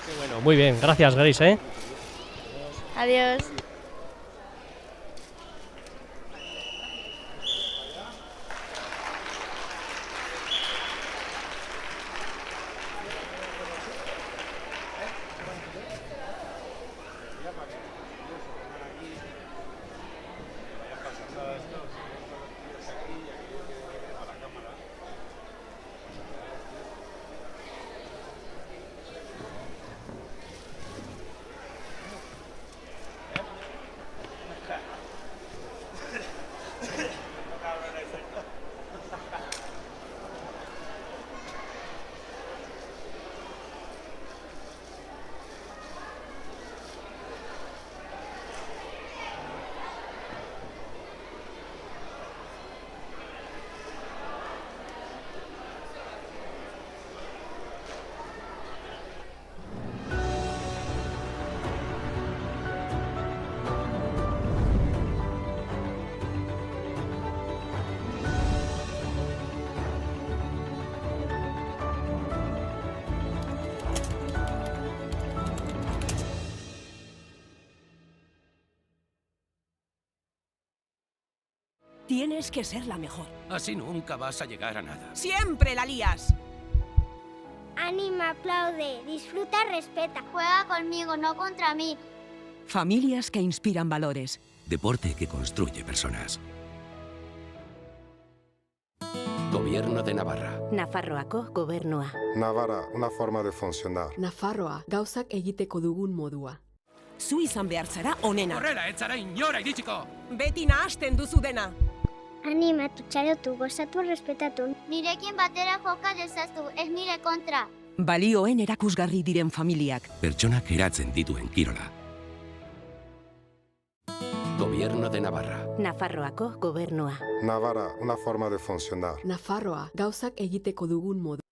H: Qué bueno, muy bien, gracias Grace.
X: Adiós.
B: Tienes que ser la mejor.
C: Así nunca vas a llegar a nada.
B: ¡Siempre la lías!
D: Anima, aplaude, disfruta, respeta. Juega conmigo, no contra mí.
B: Familias que inspiran valores.
C: Deporte que construye personas. Gobierno de Navarra.
E: Nafarroako gobernua.
F: Navarra, una forma de funcionar.
G: Nafarroa, gauzak egiteko dugun modua.
B: Zu izan behar zara onena.
C: Horrela, ez zara inora iritsiko!
B: Beti nahasten duzu dena.
D: Animatu, txalotu, gozatu, respetatu. Nirekin batera joka dezaztu, ez nire kontra.
B: Balioen erakusgarri diren familiak.
C: Pertsonak eratzen dituen kirola. Gobierno de Navarra.
E: Nafarroako gobernua.
F: Navarra, una forma de funcionar.
G: Nafarroa, gauzak egiteko dugun modua.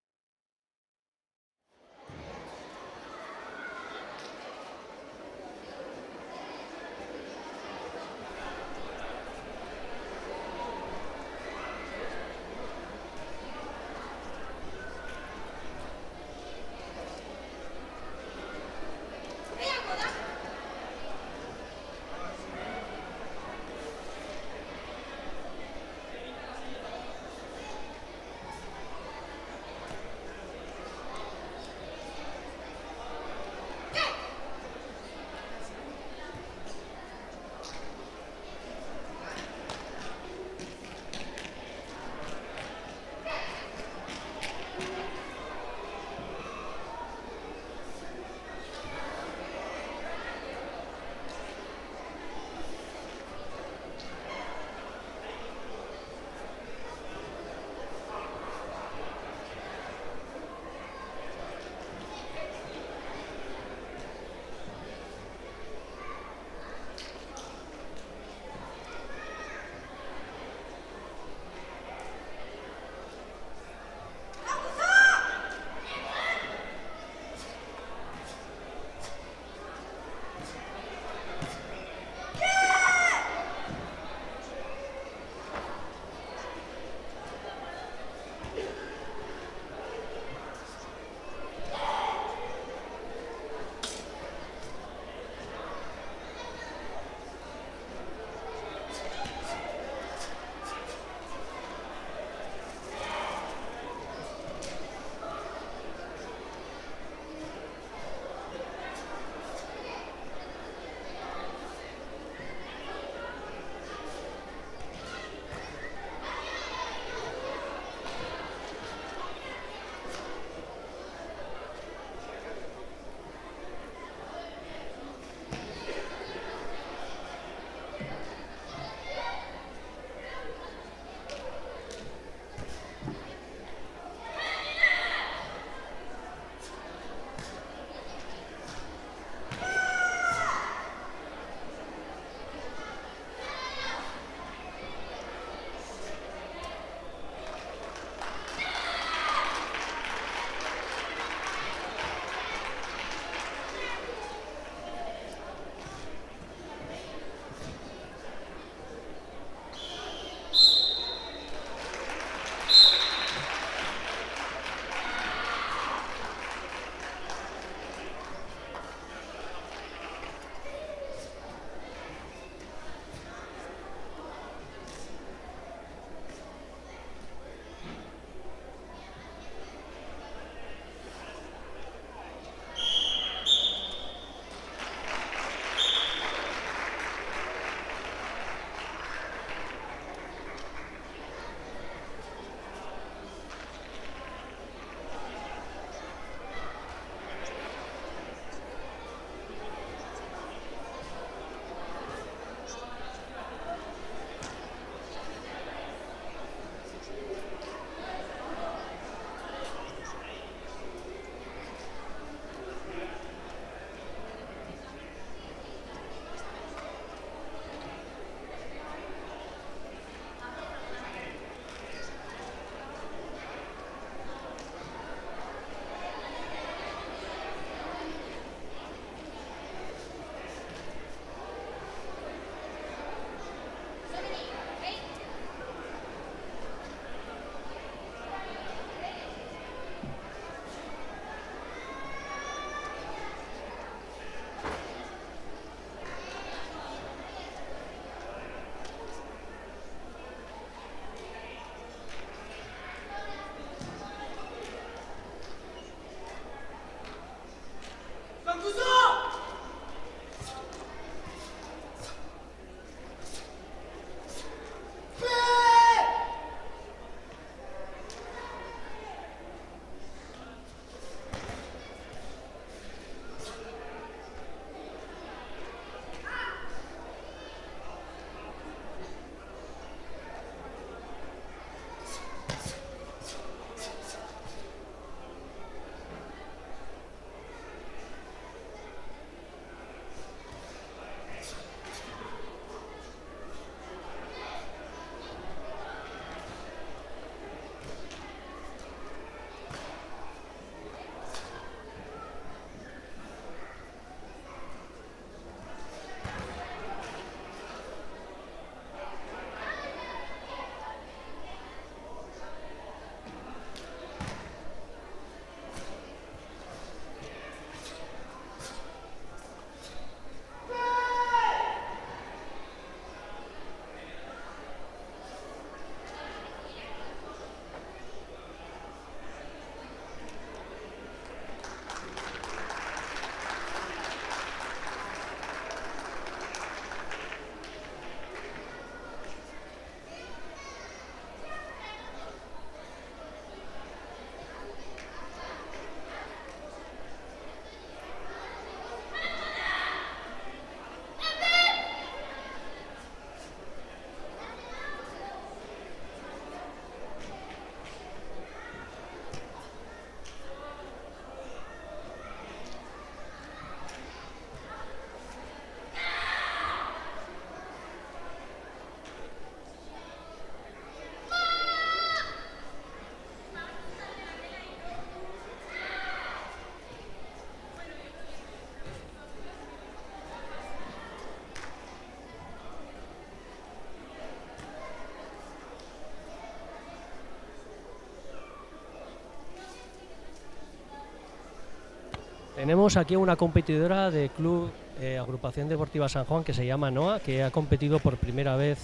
H: Tenemos aquí una competidora de Club Agrupación Deportiva San Juan que se llama Noa, que ha competido por primera vez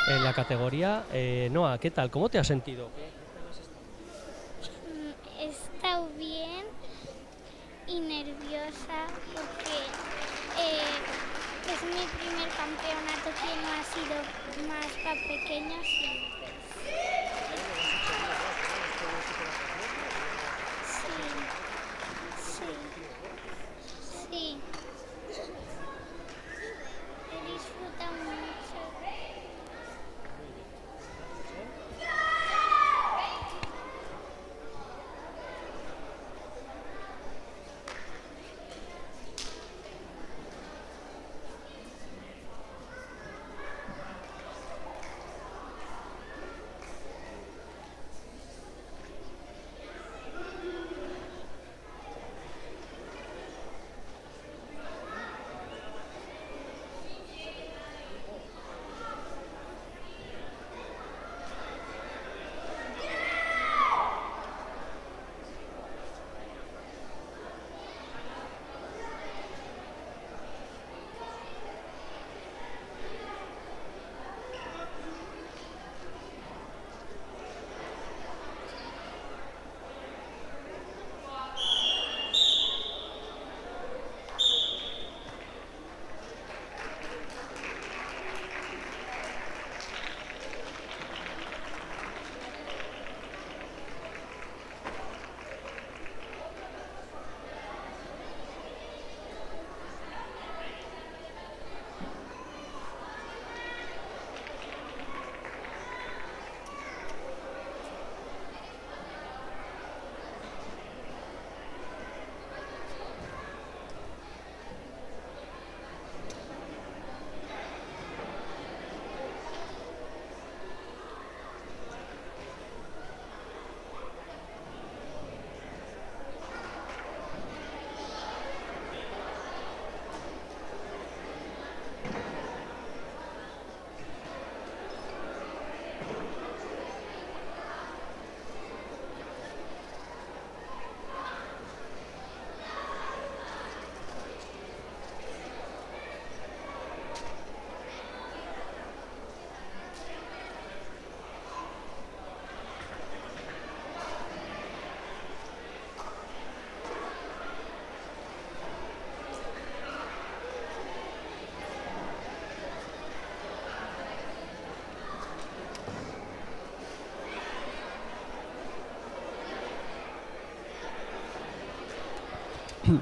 H: en la categoría. Noa, ¿qué tal? ¿Cómo te has sentido?
D: He estado bien y nerviosa porque es mi primer campeonato que no ha sido más para pequeños. Sí. He disfrutado mucho.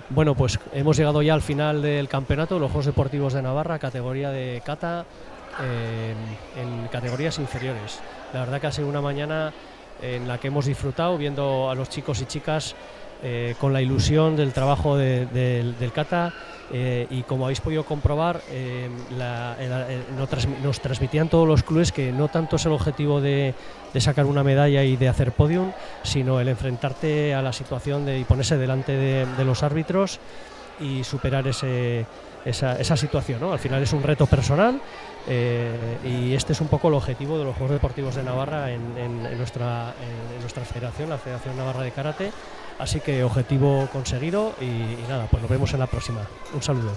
H: Bueno, pues hemos llegado ya al final del campeonato de los Juegos Deportivos de Navarra, categoría de kata, en categorías inferiores. La verdad que ha sido una mañana en la que hemos disfrutado viendo a los chicos y chicas con la ilusión del trabajo del kata, y como habéis podido comprobar, nos transmitían todos los clubes que no tanto es el objetivo de sacar una medalla y de hacer podium, sino el enfrentarte a la situación y ponerse delante de los árbitros y superar esa situación, ¿no? Al final es un reto personal, y este es un poco el objetivo de los Juegos Deportivos de Navarra en nuestra federación, la Federación Navarra de Karate. Así que objetivo conseguido y nada, pues nos vemos en la próxima. Un saludo.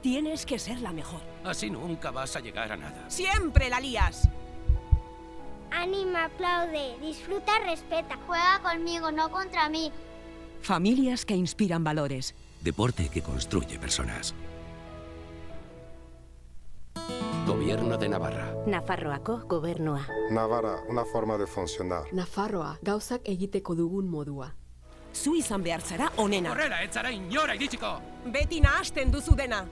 B: Tienes que ser la mejor.
C: Así nunca vas a llegar a nada.
B: ¡Siempre la lías!
D: Anima, aplaude, disfruta, respeta. Juega conmigo, no contra mí.
B: Familias que inspiran valores.
C: Deporte que construye personas. Gobierno de Navarra.
E: Nafarroako gobernua.
F: Navarra, una forma de funcionar.
G: Nafarroa, gauzak egiteko dugun modua.
B: Zu izan behar zara onena.
C: Horrela, ez zara inora iritsiko!
B: Beti nahasten duzu dena.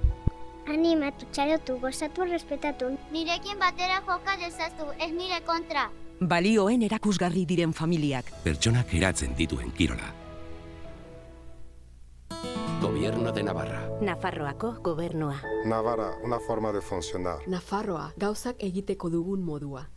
D: Animatu, txalotu, gozatu, respetatu. Nirekin batera joka dezazu, ez nire kontra.
B: Balioen erakusgarri diren familiak.
C: Pertsonak eratzen dituen kirola. Gobierno de Navarra.
E: Nafarroako gobernua.
F: Navarra, una forma de funcionar.
G: Nafarroa, gauzak egiteko dugun modua.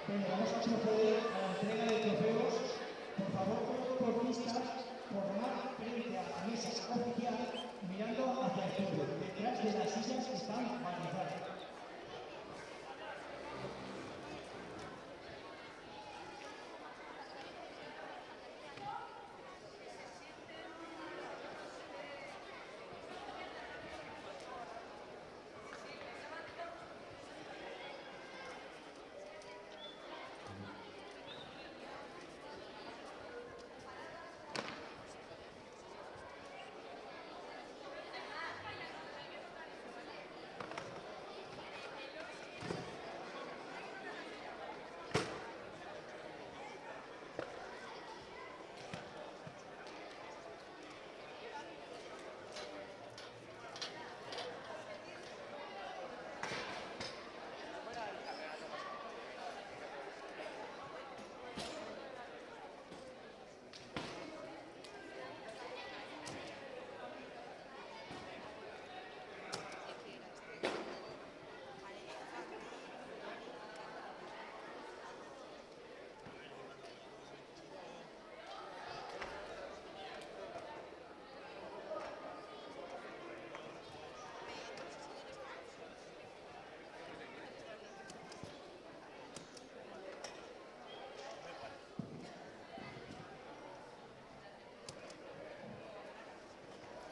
A: Bueno, vamos a proceder a la entrega de trofeos. Por favor, todos los deportistas formar frente a la mesa oficial mirando hacia el podio, detrás de las sillas que están balizadas.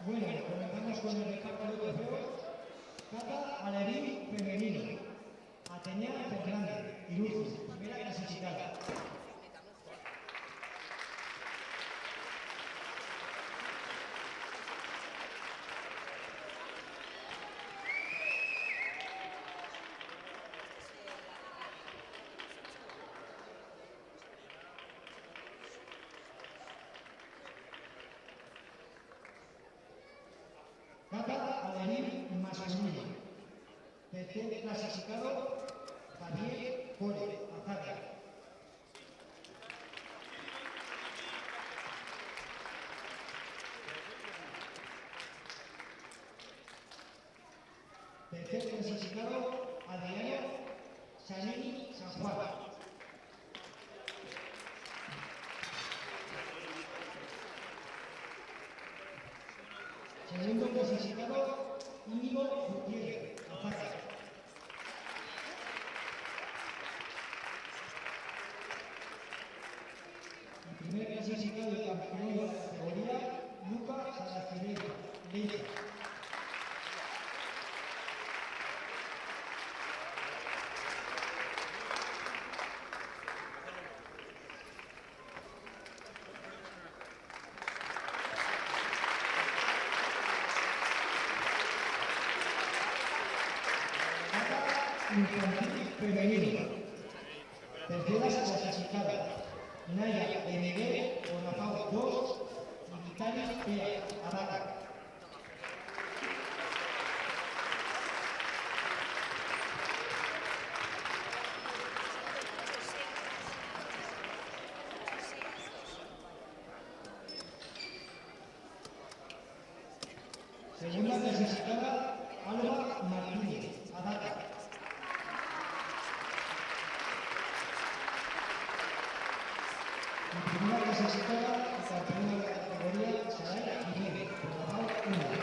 A: Bueno, comenzamos con el reparto de trofeos. Cata Alevín femenino. Atenea Fernández, Iruzu, primera clasificada. Cata Alevín masculino. Tercer clasificado, Javier Core, Azaga. Tercer clasificado, Adriano Sanini San Juan. Segundo clasificado, Íñigo Gutiérrez, Azaga. Y primer clasificado y campeón de la categoría, Lucas Salazqueira, Leita. Infantil femenino. Terceras clasificadas, Naya de Miguel, Bonafao 2 y Vitalis Pea, Azaga. Segunda clasificada, Alba Martínez, Azaga. Y primera clasificada, campeona de la categoría, Saray Jiménez, Bonafao 1.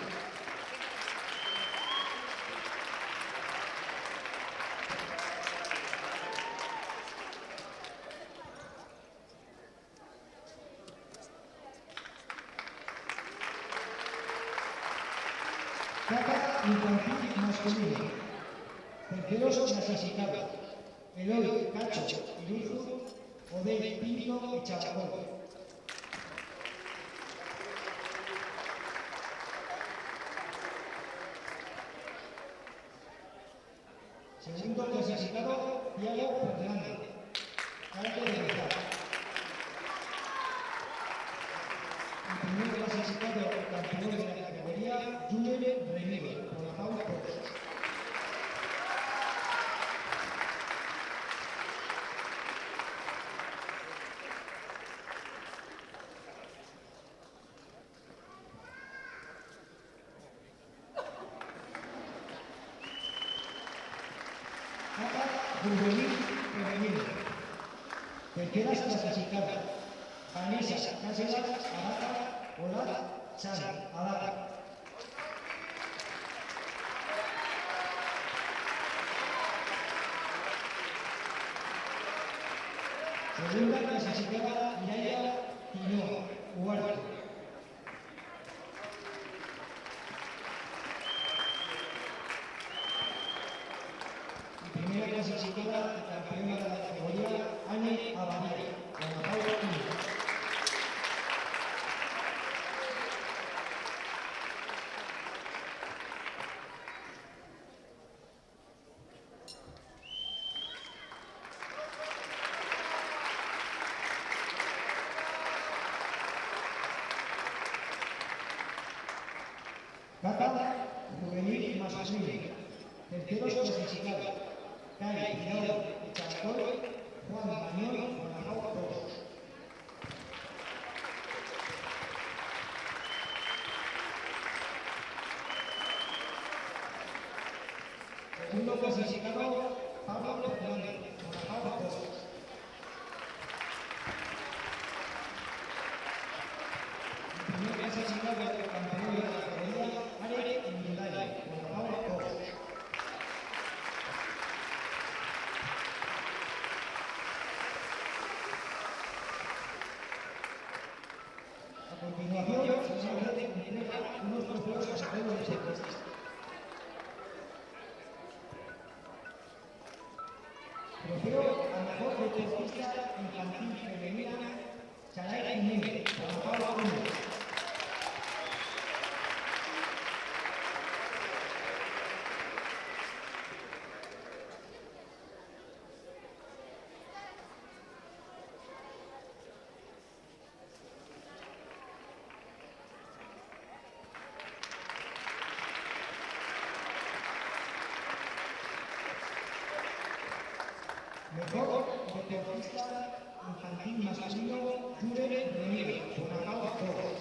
A: Cata infantil masculino. Terceros clasificados, Eloy Cacho Iruzu, Odey Pinto y Chacón. Segundo clasificado, Thiago Fernández, Arte de Rizal. Y primer clasificado, campeón de la categoría, Julen Remiro, Bonafao 2. Cata juvenil femenino. Terceras clasificadas, Vanessa Cáceres, Arata Hola, Xavi, Adar. Segunda clasificada, Mireia Tinoa, Huarte. Primera clasificada, campeona de la categoría, Anne Abadía, Ana Paula Quino. Cata, juvenil masculina. Terceros clasificados, Kai Tirado y Chascol, Juan Mañón, Guanajuato todos. Segundo clasificado, Pablo Fernández, Guanajuato todos. Primer clasificado del campeón de la categoría, Are Indulay, Guanajuato todos. A continuación, se entrega unos trofeos a sacados de deportistas. Trofeo a mejor deportista infantil femenina, Saray Jiménez, Guanajuato todos. Mejor deportista infantil masculino, Jure Reniero, Guanajuato todos.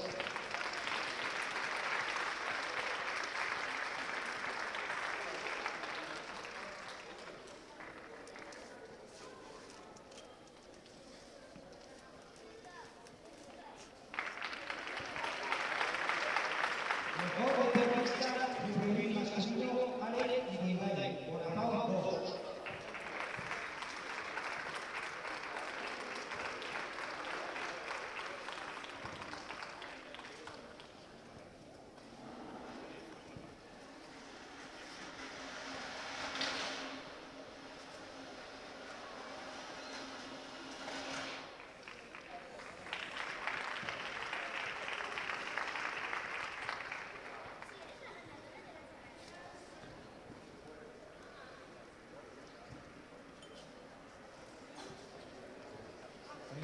A: Mejor deportista juvenil masculino, Ale Indulay, Guanajuato todos.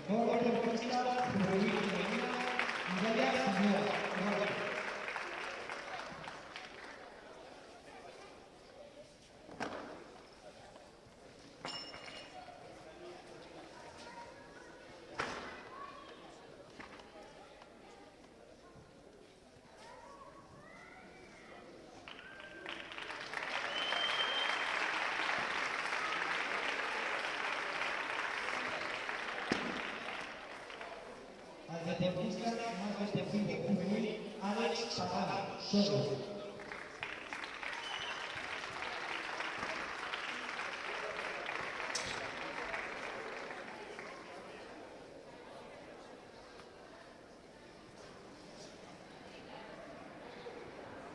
A: Mejor deportista juvenil femenina, Mireia Tinoa, Huarte. Al deportista más deportivo juvenil, Alex Zapata, Soto.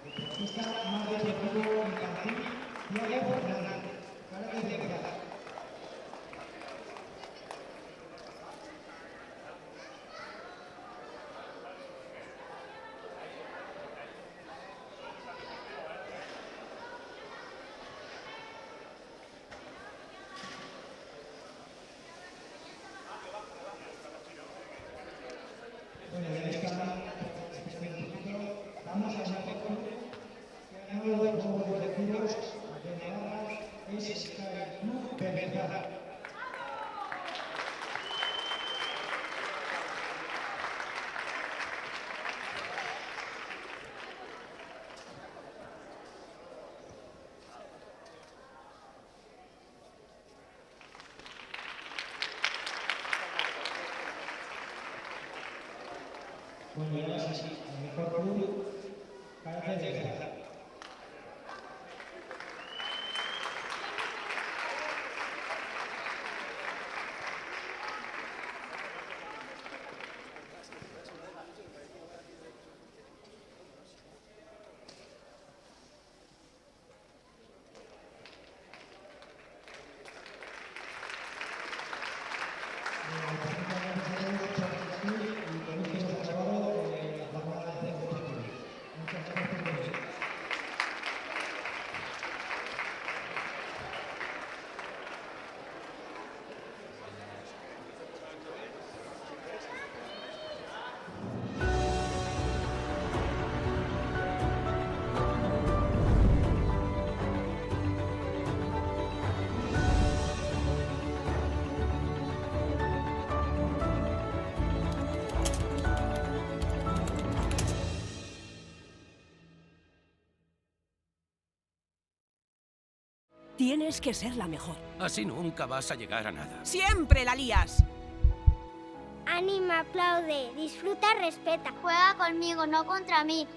A: Deportista más deportivo infantil, Diego Fernández, Karate de Plata. Bueno, ya está vamos a hacer que ha ganado el juego de tiros de Navarra es Sky Club Berberga. con llegadas así al mejor club parece desgraciado.
B: Tienes que ser la mejor.
C: Así nunca vas a llegar a nada.
B: ¡Siempre la lías!
D: Anima, aplaude, disfruta, respeta. Juega conmigo, no contra mí.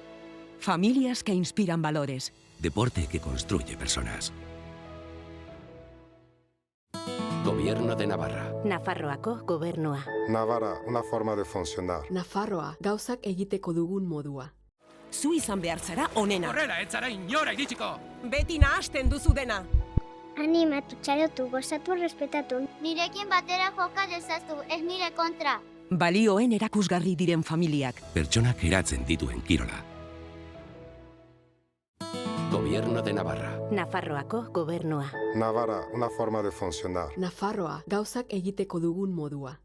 B: Familias que inspiran valores.
C: Deporte que construye personas. Gobierno de Navarra.
E: Nafarroako gobernua.
F: Navarra, una forma de funcionar.
G: Nafarroa, gauzak egiteko dugun modua.
B: Zu izan behar zara onena.
C: Horrela, ez zara inora iritsiko!
B: Beti nahasten duzu dena.
D: Animatu, txalotu, gozatu, respetatu. Nirekin batera joka dezazu, ez nire kontra.
B: Balioen erakusgarri diren familiak.
C: Pertsonak eratzen dituen kirola. Gobierno de Navarra.
E: Nafarroako gobernua.
F: Navarra, una forma de funcionar.
G: Nafarroa, gauzak egiteko dugun modua.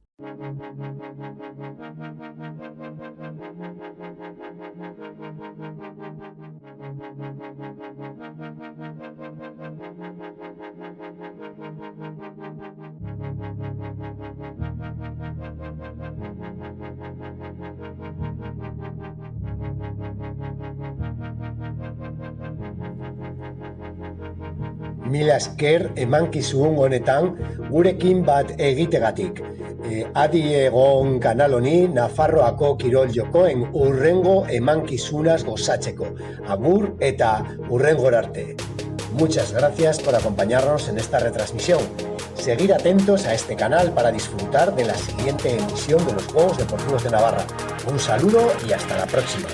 I: Mila esker emankizun honetan gurekin bat egitegatik. Adi egon kanal honi Nafarroako kirol jokoen hurrengo emankizunaz gozatzeko. Agur eta hurrengora arte. Muchas gracias por acompañarnos en esta retransmisión. Seguid atentos a este canal para disfrutar de la siguiente emisión de los Juegos Deportivos de Navarra. Un saludo y hasta la próxima.